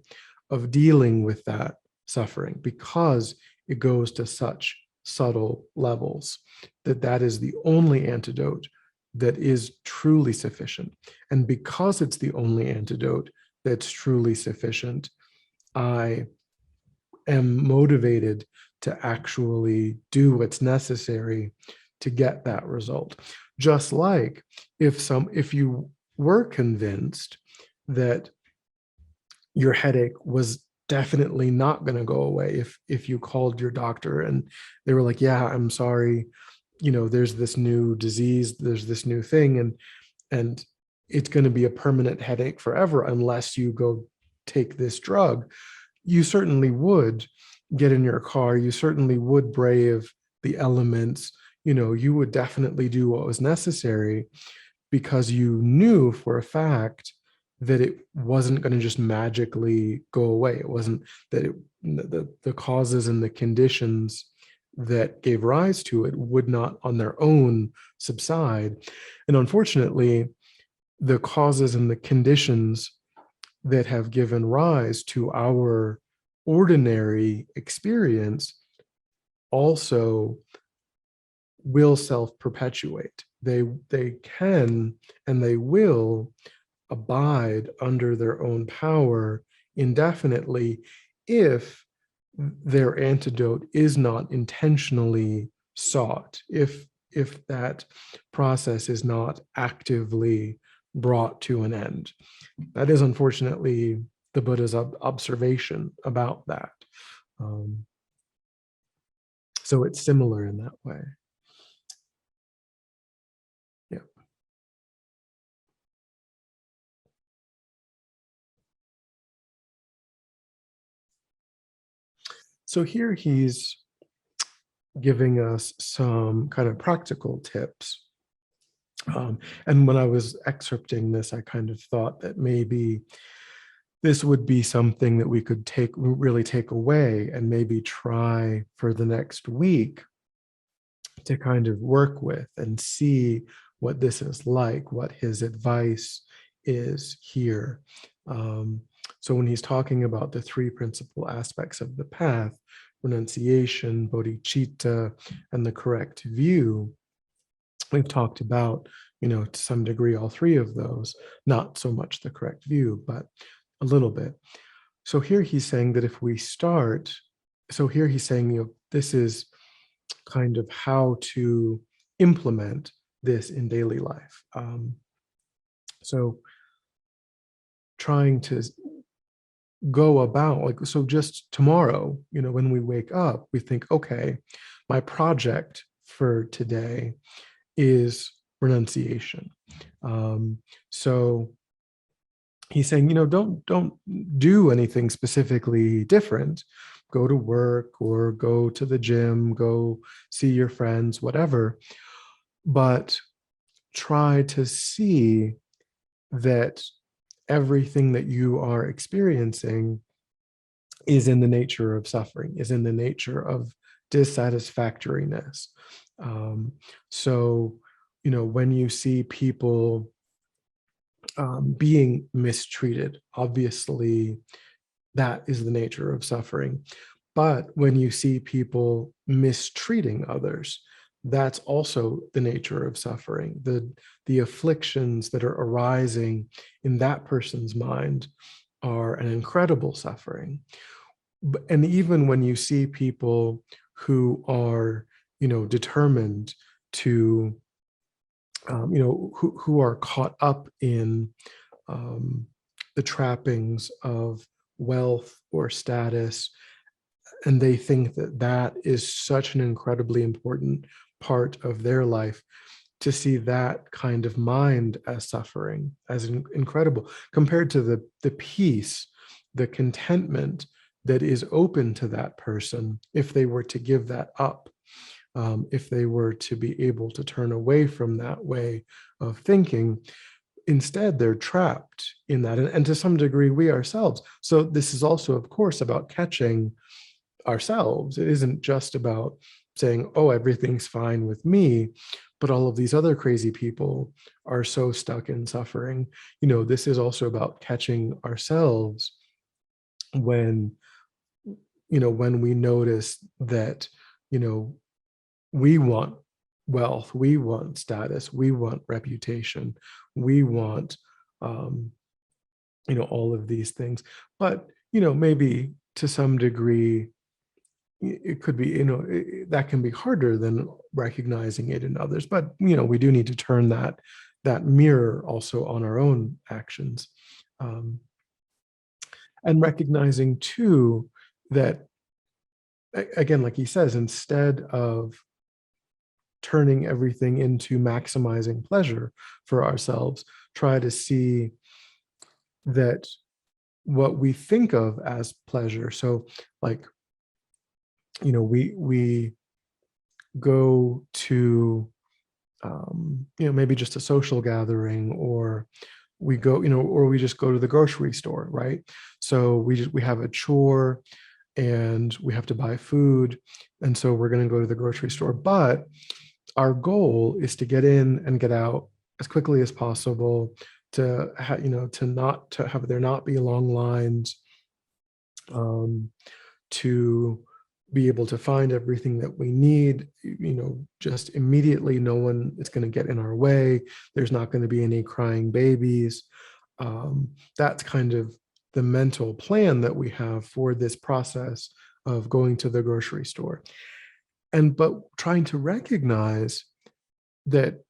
of dealing with that suffering, because it goes to such subtle levels that is the only antidote that is truly sufficient. And because it's the only antidote that's truly sufficient, I am motivated to actually do what's necessary to get that result. Just like if you were convinced that your headache was definitely not going to go away, if you called your doctor and they were like, yeah, I'm sorry, there's this new disease, there's this new thing, and it's going to be a permanent headache forever unless you go take this drug, you certainly would get in your car, you certainly would brave the elements, you would definitely do what was necessary, because you knew for a fact that it wasn't going to just magically go away. It wasn't that the causes and the conditions that gave rise to it would not on their own subside. And unfortunately, the causes and the conditions that have given rise to our ordinary experience also will self-perpetuate. They can and they will abide under their own power indefinitely if their antidote is not intentionally sought, if that process is not actively brought to an end. That is unfortunately the Buddha's observation about that. So it's similar in that way. Yeah. So here he's giving us some kind of practical tips. And when I was excerpting this, I kind of thought that maybe this would be something that we could really take away and maybe try for the next week to kind of work with and see what this is like, what his advice is here. So when he's talking about the three principal aspects of the path, renunciation, bodhicitta, and the correct view, we've talked about, to some degree, all three of those, not so much the correct view, but a little bit. So here he's saying that if we start, so here he's saying, this is kind of how to implement this in daily life. So trying to go about, like, so just tomorrow, when we wake up, we think, okay, my project for today is renunciation. So he's saying, don't do anything specifically different. Go to work or go to the gym, go see your friends, whatever. But try to see that everything that you are experiencing is in the nature of suffering, is in the nature of dissatisfactoriness. So, when you see people being mistreated, obviously that is the nature of suffering. But when you see people mistreating others, that's also the nature of suffering. The afflictions that are arising in that person's mind are an incredible suffering. And even when you see people who are, determined to, who are caught up in the trappings of wealth or status, and they think that that is such an incredibly important part of their life, to see that kind of mind as suffering, as incredible, compared to the peace, the contentment that is open to that person if they were to give that up, if they were to be able to turn away from that way of thinking. Instead, they're trapped in that, and to some degree, we ourselves. So this is also, of course, about catching ourselves. It isn't just about saying, oh, everything's fine with me, but all of these other crazy people are so stuck in suffering. This is also about catching ourselves when, when we notice that, we want wealth, we want status, we want reputation, we want, all of these things. But, maybe to some degree, it could be, that can be harder than recognizing it in others. But, we do need to turn that mirror also on our own actions. And recognizing too that, again, like he says, instead of turning everything into maximizing pleasure for ourselves, try to see that what we think of as pleasure. So like, we go to, maybe just a social gathering, or we go, or we just go to the grocery store, right? So we have a chore and we have to buy food. And so we're going to go to the grocery store. But our goal is to get in and get out as quickly as possible, to to have there not be long lines, to be able to find everything that we need, just immediately. No one is going to get in our way. There's not going to be any crying babies. That's kind of the mental plan that we have for this process of going to the grocery store. But trying to recognize that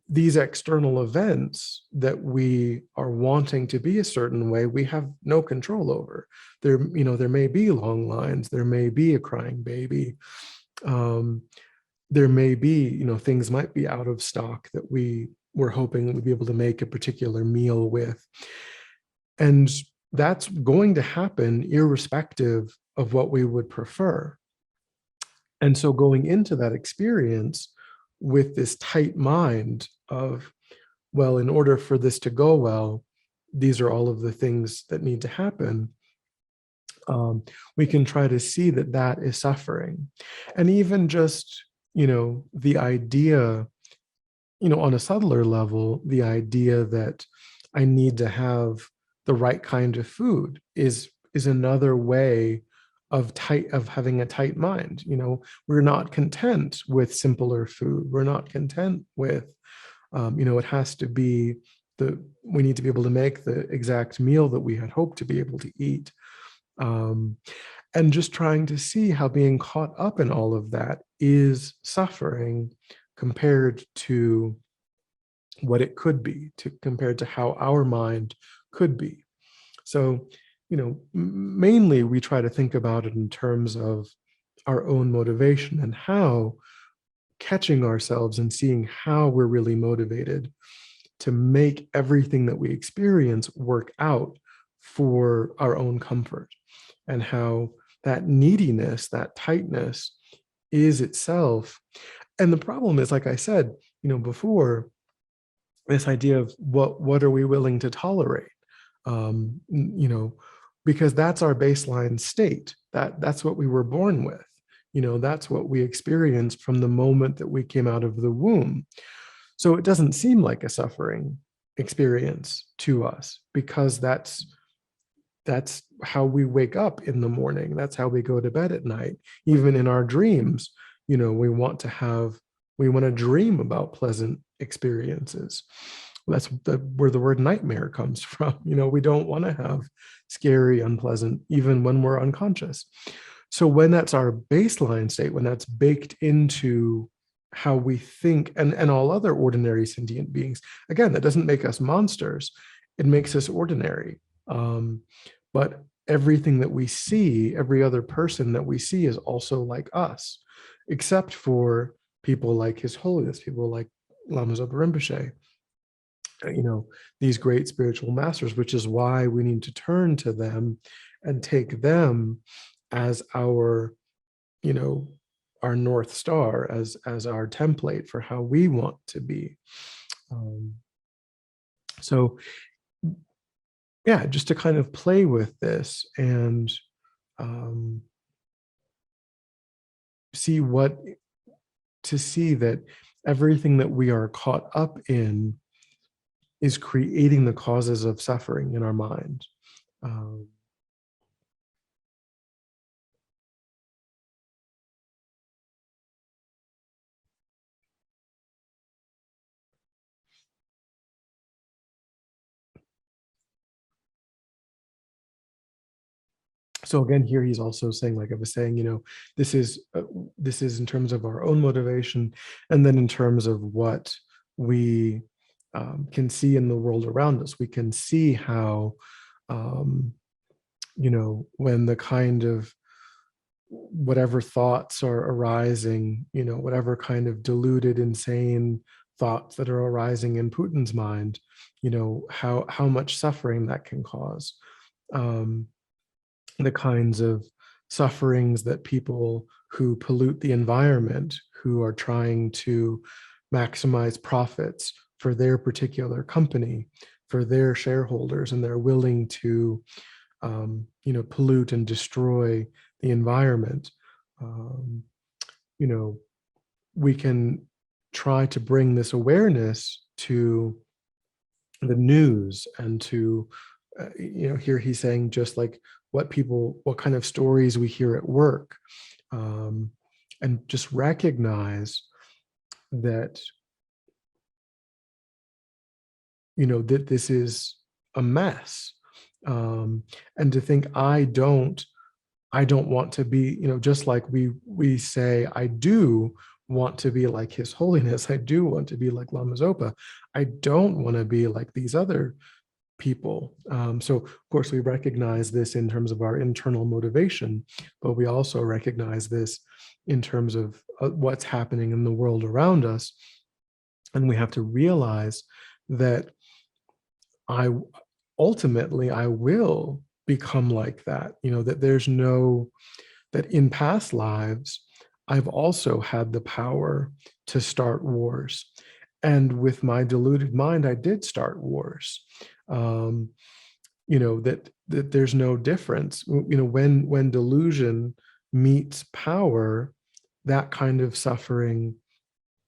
these external events that we are wanting to be a certain way, we have no control over. There may be long lines, there may be a crying baby, there may be, things might be out of stock that we were hoping we'd be able to make a particular meal with. And that's going to happen irrespective of what we would prefer. And so going into that experience with this tight mind of, well, in order for this to go well, these are all of the things that need to happen. We can try to see that that is suffering. And even just, the idea, on a subtler level, the idea that I need to have the right kind of food is another way of having a tight mind. We're not content with simpler food. We're not content with, it has to be we need to be able to make the exact meal that we had hoped to be able to eat. And just trying to see how being caught up in all of that is suffering compared to what it could be, compared to how our mind could be. So, mainly we try to think about it in terms of our own motivation and how catching ourselves and seeing how we're really motivated to make everything that we experience work out for our own comfort, and how that neediness, that tightness is itself. And the problem is, like I said, before, this idea of what are we willing to tolerate? Because that's our baseline state. That's what we were born with. That's what we experienced from the moment that we came out of the womb. So it doesn't seem like a suffering experience to us, because that's how we wake up in the morning. That's how we go to bed at night. Even in our dreams, we want to dream about pleasant experiences. That's where the word nightmare comes from. We don't want to have scary, unpleasant, even when we're unconscious. So when that's our baseline state, when that's baked into how we think, and all other ordinary sentient beings, again, that doesn't make us monsters. It makes us ordinary. But everything that we see, every other person that we see is also like us, except for people like His Holiness, people like Lama Zopa Rinpoche, these great spiritual masters, which is why we need to turn to them and take them as our, our North Star, as our template for how we want to be. So yeah, just to kind of play with this and see that everything that we are caught up in is creating the causes of suffering in our mind. So again, here he's also saying, like I was saying, this is in terms of our own motivation, and then in terms of what we can see in the world around us. We can see how, when the kind of whatever thoughts are arising, whatever kind of deluded, insane thoughts that are arising in Putin's mind, how much suffering that can cause. The kinds of sufferings that people who pollute the environment, who are trying to maximize profits for their particular company, for their shareholders, and they're willing to, pollute and destroy the environment. Um, we can try to bring this awareness to the news and to, here he's saying just like what kind of stories we hear at work, and just recognize that, that this is a mess, and to think I don't want to be, just like we say, I do want to be like His Holiness, I do want to be like Lama Zopa, I don't want to be like these other people. So of course we recognize this in terms of our internal motivation, but we also recognize this in terms of what's happening in the world around us. And we have to realize that I ultimately I will become like that, that that in past lives, I've also had the power to start wars. And with my deluded mind, I did start wars. That there's no difference. When delusion meets power, that kind of suffering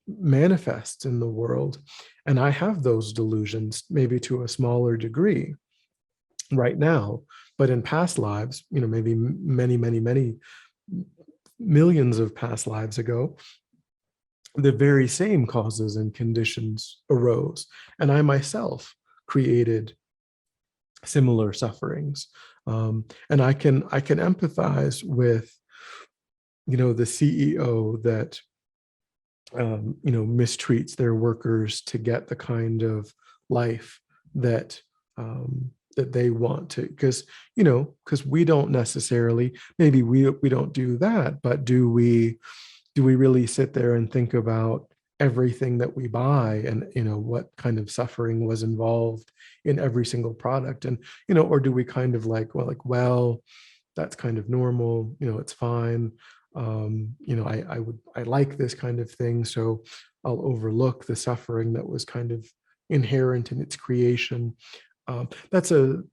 manifests in the world. And I have those delusions, maybe to a smaller degree right now, but in past lives, maybe many, many, many millions of past lives ago, the very same causes and conditions arose. And I myself created similar sufferings. And I can empathize with, the CEO that, mistreats their workers to get the kind of life that, that they want to, because we don't necessarily, maybe we don't do that, but do we really sit there and think about everything that we buy, and what kind of suffering was involved in every single product? And or do we kind of well, that's kind of normal, it's fine, I like this kind of thing, so I'll overlook the suffering that was kind of inherent in its creation. That's a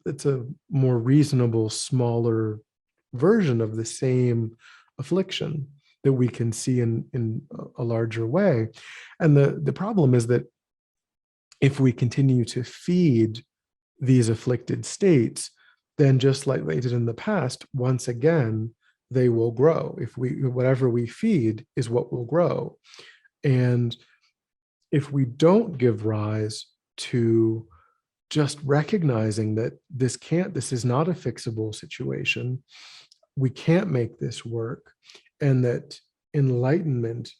more reasonable, smaller version of the same affliction that we can see in a larger way. And the problem is that if we continue to feed these afflicted states, then just like they did in the past, once again, they will grow. If whatever we feed is what will grow. And if we don't give rise to just recognizing that this is not a fixable situation, we can't make this work, and that enlightenment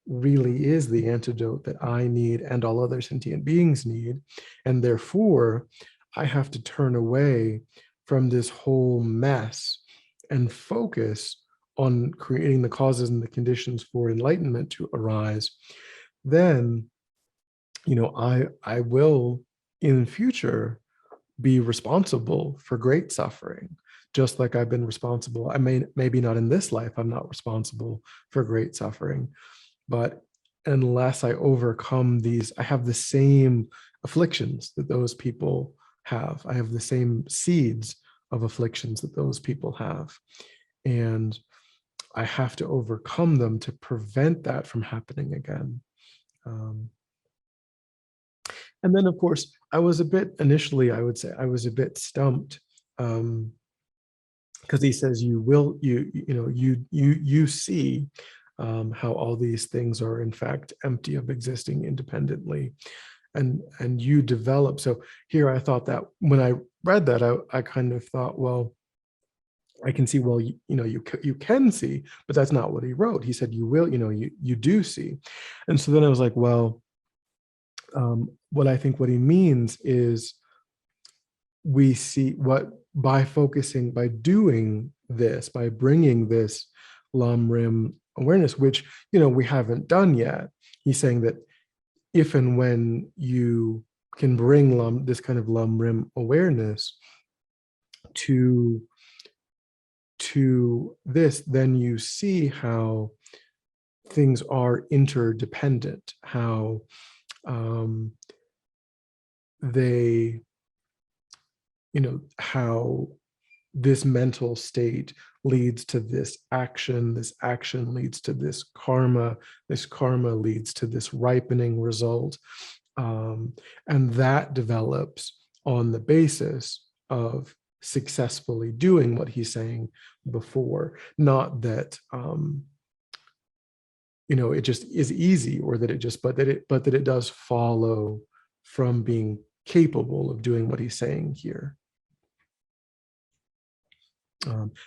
really is the antidote that I need and all other sentient beings need, and therefore I have to turn away from this whole mess and focus on creating the causes and the conditions for enlightenment to arise, then I will in future be responsible for great suffering, just like I've been responsible. Maybe not in this life, I'm not responsible for great suffering, but unless I overcome these, I have the same afflictions that those people have. I have the same seeds of afflictions that those people have. And I have to overcome them to prevent that from happening again. And then, of course, I was a bit initially, I would say, I was a bit stumped, because he says you see how all these things are in fact empty of existing independently, and you develop. So here I thought that when I read that, I kind of thought, well, I can see, well, you can see, but that's not what he wrote. He said, you will, you do see. And so then I was like, well, what I think what he means is we see what, by focusing, by doing this, by bringing this Lam Rim awareness, which, we haven't done yet. He's saying that if and when you can bring this kind of Lam Rim awareness to this, then you see how things are interdependent, how they, how this mental state leads to this action leads to this karma leads to this ripening result, and that develops on the basis of successfully doing what he's saying before. Not that it just is easy, or that it just, but that it does follow from being capable of doing what he's saying here.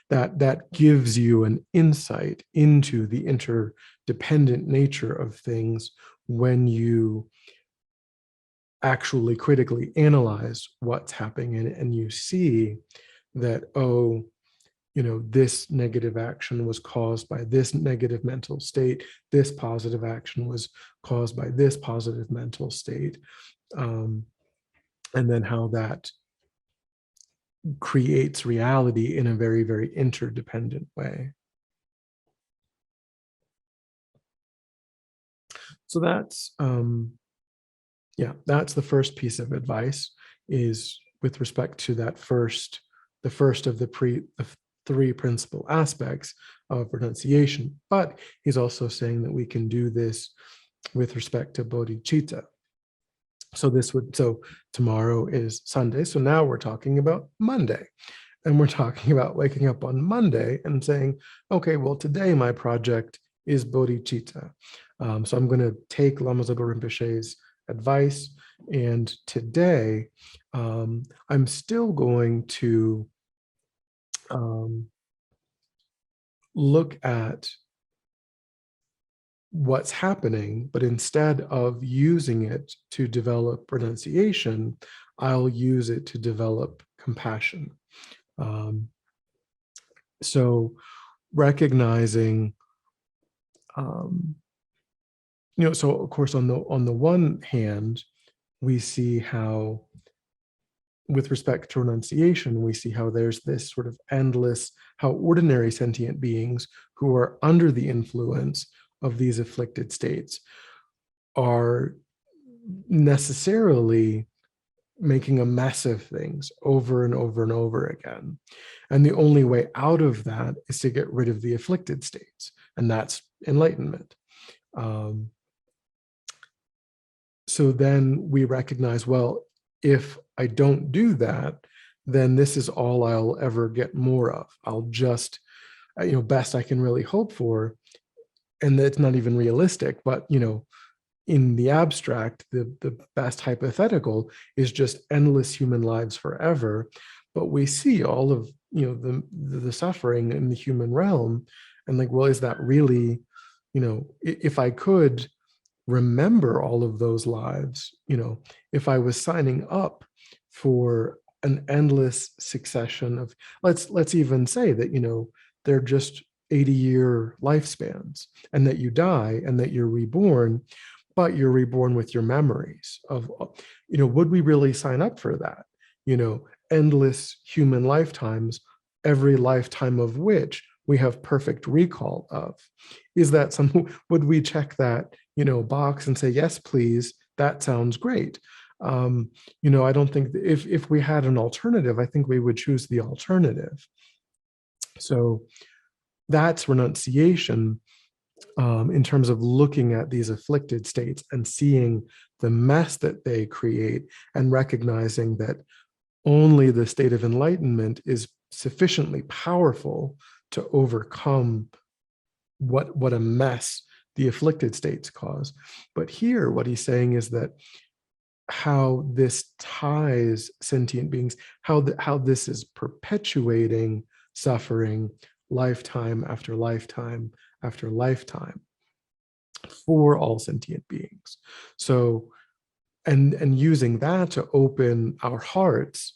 That gives you an insight into the interdependent nature of things when you actually critically analyze what's happening, and you see that, oh, this negative action was caused by this negative mental state, this positive action was caused by this positive mental state, and then how that creates reality in a very, very interdependent way. So that's that's the first piece of advice, is with respect to that the first of the three principal aspects of renunciation. But he's also saying that we can do this with respect to bodhicitta. So tomorrow is Sunday. So now we're talking about Monday. And we're talking about waking up on Monday and saying, okay, well, today my project is bodhicitta. So I'm going to take Lama Zopa Rinpoche's advice. And today, I'm still going to look at what's happening, but instead of using it to develop renunciation, I'll use it to develop compassion. So recognizing, so of course, on the one hand, we see how, with respect to renunciation, we see how there's this sort of endless, how ordinary sentient beings who are under the influence of these afflicted states are necessarily making a mess of things over and over and over again. And the only way out of that is to get rid of the afflicted states, and that's enlightenment. So then we recognize, well, if I don't do that, then this is all I'll ever get more of. I'll just, best I can really hope for, and that's not even realistic, but, in the abstract, the best hypothetical is just endless human lives forever. But we see all of, the suffering in the human realm, and like, well, is that really, if I could remember all of those lives, if I was signing up for an endless succession of, let's even say that, they're just 80-year lifespans, and that you die and that you're reborn, but you're reborn with your memories of, would we really sign up for that? Endless human lifetimes, every lifetime of which we have perfect recall of. Is that something, would we check that, box and say, yes, please, that sounds great? I don't think if we had an alternative, I think we would choose the alternative. So that's renunciation, in terms of looking at these afflicted states and seeing the mess that they create, and recognizing that only the state of enlightenment is sufficiently powerful to overcome what a mess the afflicted states cause. But here, what he's saying is that how this ties sentient beings, how this is perpetuating suffering lifetime after lifetime after lifetime for all sentient beings. So, and using that to open our hearts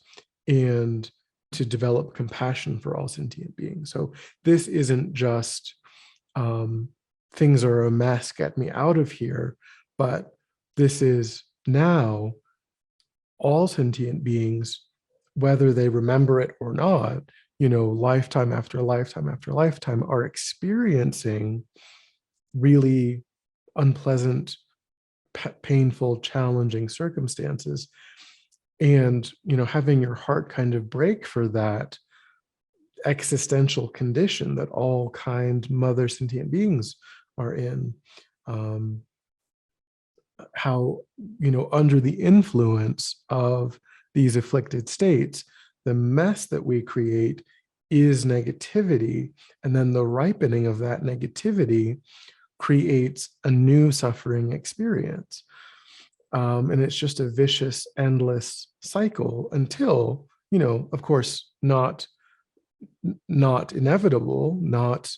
and to develop compassion for all sentient beings. So this isn't just things are a mess, get me out of here, but this is now all sentient beings, whether they remember it or not, lifetime after lifetime after lifetime, are experiencing really unpleasant, painful, challenging circumstances. And, having your heart kind of break for that existential condition that all kind mother sentient beings are in. How, under the influence of these afflicted states, the mess that we create is negativity. And then the ripening of that negativity creates a new suffering experience. And it's just a vicious, endless cycle until, of course, not inevitable, not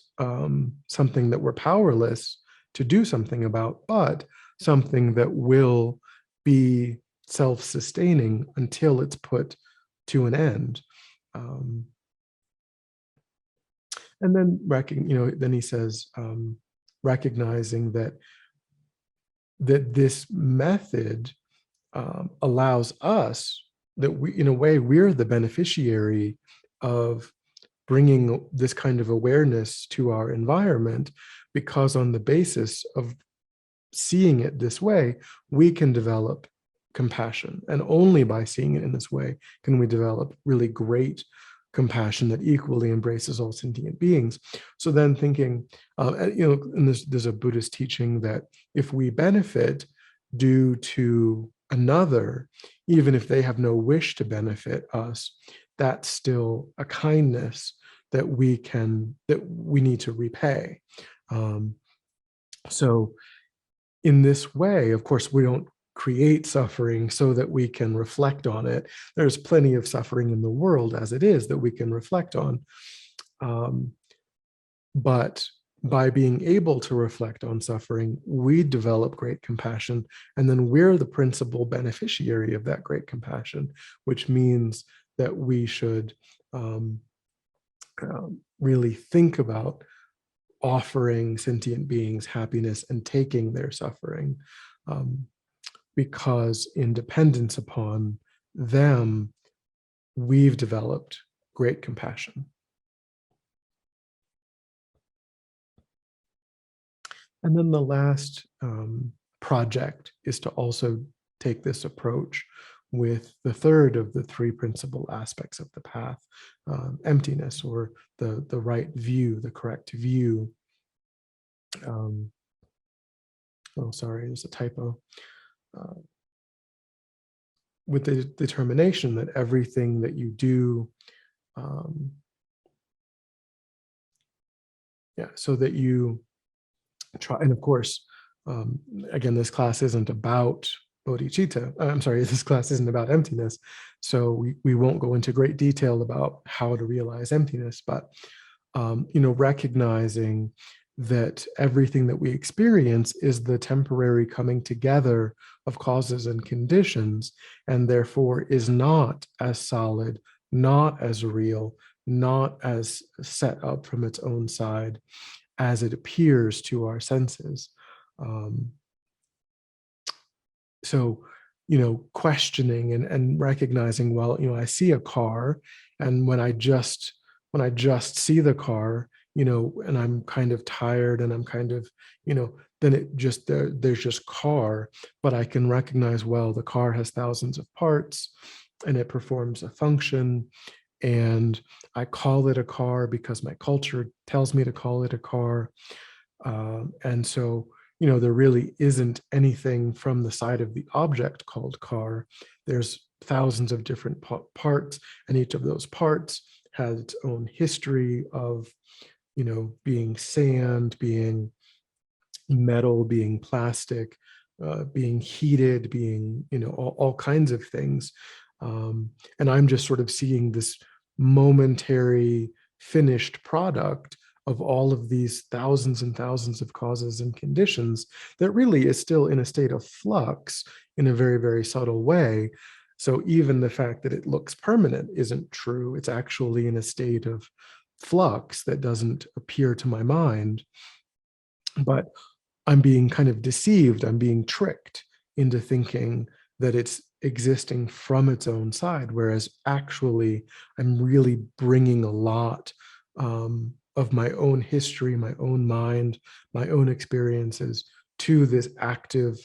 something that we're powerless to do something about, but something that will be self-sustaining until it's put to an end. And then then he says, recognizing that this method allows us, that we, in a way, we're the beneficiary of bringing this kind of awareness to our environment, because on the basis of seeing it this way, we can develop compassion. And only by seeing it in this way can we develop really great compassion that equally embraces all sentient beings. So then thinking, and there's a Buddhist teaching that if we benefit due to another, even if they have no wish to benefit us, that's still a kindness that we need to repay. So in this way, of course, we don't create suffering so that we can reflect on it. There's plenty of suffering in the world as it is that we can reflect on. But by being able to reflect on suffering, we develop great compassion, and then we're the principal beneficiary of that great compassion, which means that we should really think about offering sentient beings happiness and taking their suffering, because in dependence upon them, we've developed great compassion. And then the last project is to also take this approach with the third of the three principal aspects of the path, emptiness, or the right view, the correct view. Oh, sorry, there's a typo. With the determination that everything that you do, so that you try, and of course, again, this class isn't about bodhicitta. I'm sorry, this class isn't about emptiness. So we won't go into great detail about how to realize emptiness, but, recognizing that everything that we experience is the temporary coming together of causes and conditions, and therefore is not as solid, not as real, not as set up from its own side as it appears to our senses. So, questioning and recognizing, well, I see a car, and when I just see the car, and I'm kind of tired and I'm kind of, then there's just car, but I can recognize, well, the car has thousands of parts and it performs a function, and I call it a car because my culture tells me to call it a car. And so, there really isn't anything from the side of the object called car. There's thousands of different parts, and each of those parts has its own history of, being sand, being metal, being plastic, being heated, being, all kinds of things. And I'm just sort of seeing this momentary finished product of all of these thousands and thousands of causes and conditions that really is still in a state of flux in a very, very subtle way. So even the fact that it looks permanent isn't true. It's actually in a state of flux that doesn't appear to my mind. But I'm being kind of deceived. I'm being tricked into thinking that it's existing from its own side, whereas actually I'm really bringing a lot of my own history, my own mind, my own experiences to this active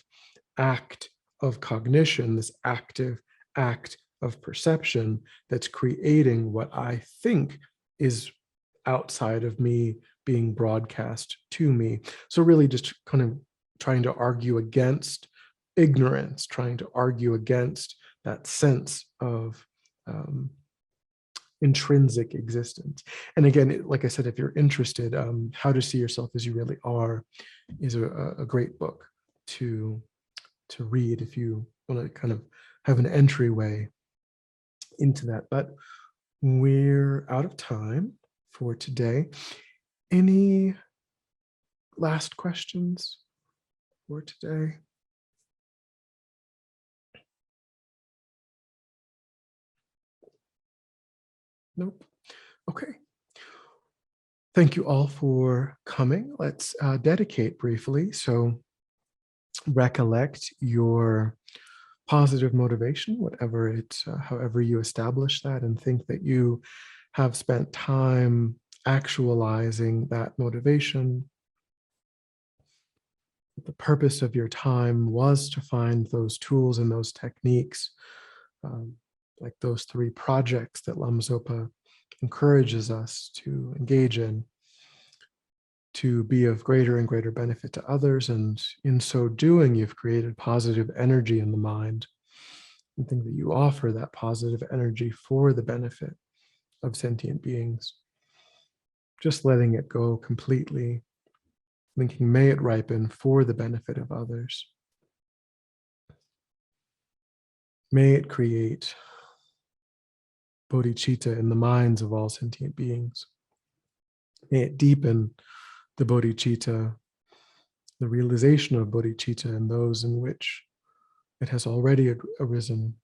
act of cognition, this active act of perception that's creating what I think is outside of me being broadcast to me. So really just kind of trying to argue against ignorance, trying to argue against that sense of intrinsic existence. And again, like I said, if you're interested, How to See Yourself as You Really Are is a great book to read if you want to kind of have an entryway into that. But we're out of time for today. Any last questions for today? Nope. Okay. Thank you all for coming. Let's dedicate briefly. So recollect your positive motivation, whatever it, however you establish that, and think that you have spent time actualizing that motivation. The purpose of your time was to find those tools and those techniques, like those 3 projects that Lama Zopa encourages us to engage in, to be of greater and greater benefit to others. And in so doing, you've created positive energy in the mind. And think that you offer that positive energy for the benefit of sentient beings. Just letting it go completely, thinking, may it ripen for the benefit of others. May it create bodhicitta in the minds of all sentient beings. May it deepen the bodhicitta, the realization of bodhicitta in those in which it has already arisen.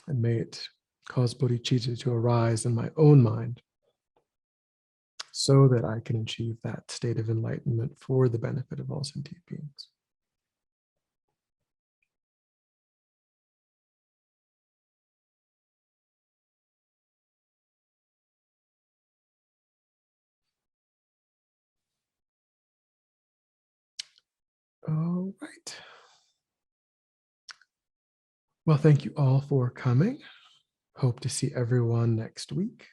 And may it cause bodhicitta to arise in my own mind so that I can achieve that state of enlightenment for the benefit of all sentient beings. All right. Well, thank you all for coming. Hope to see everyone next week.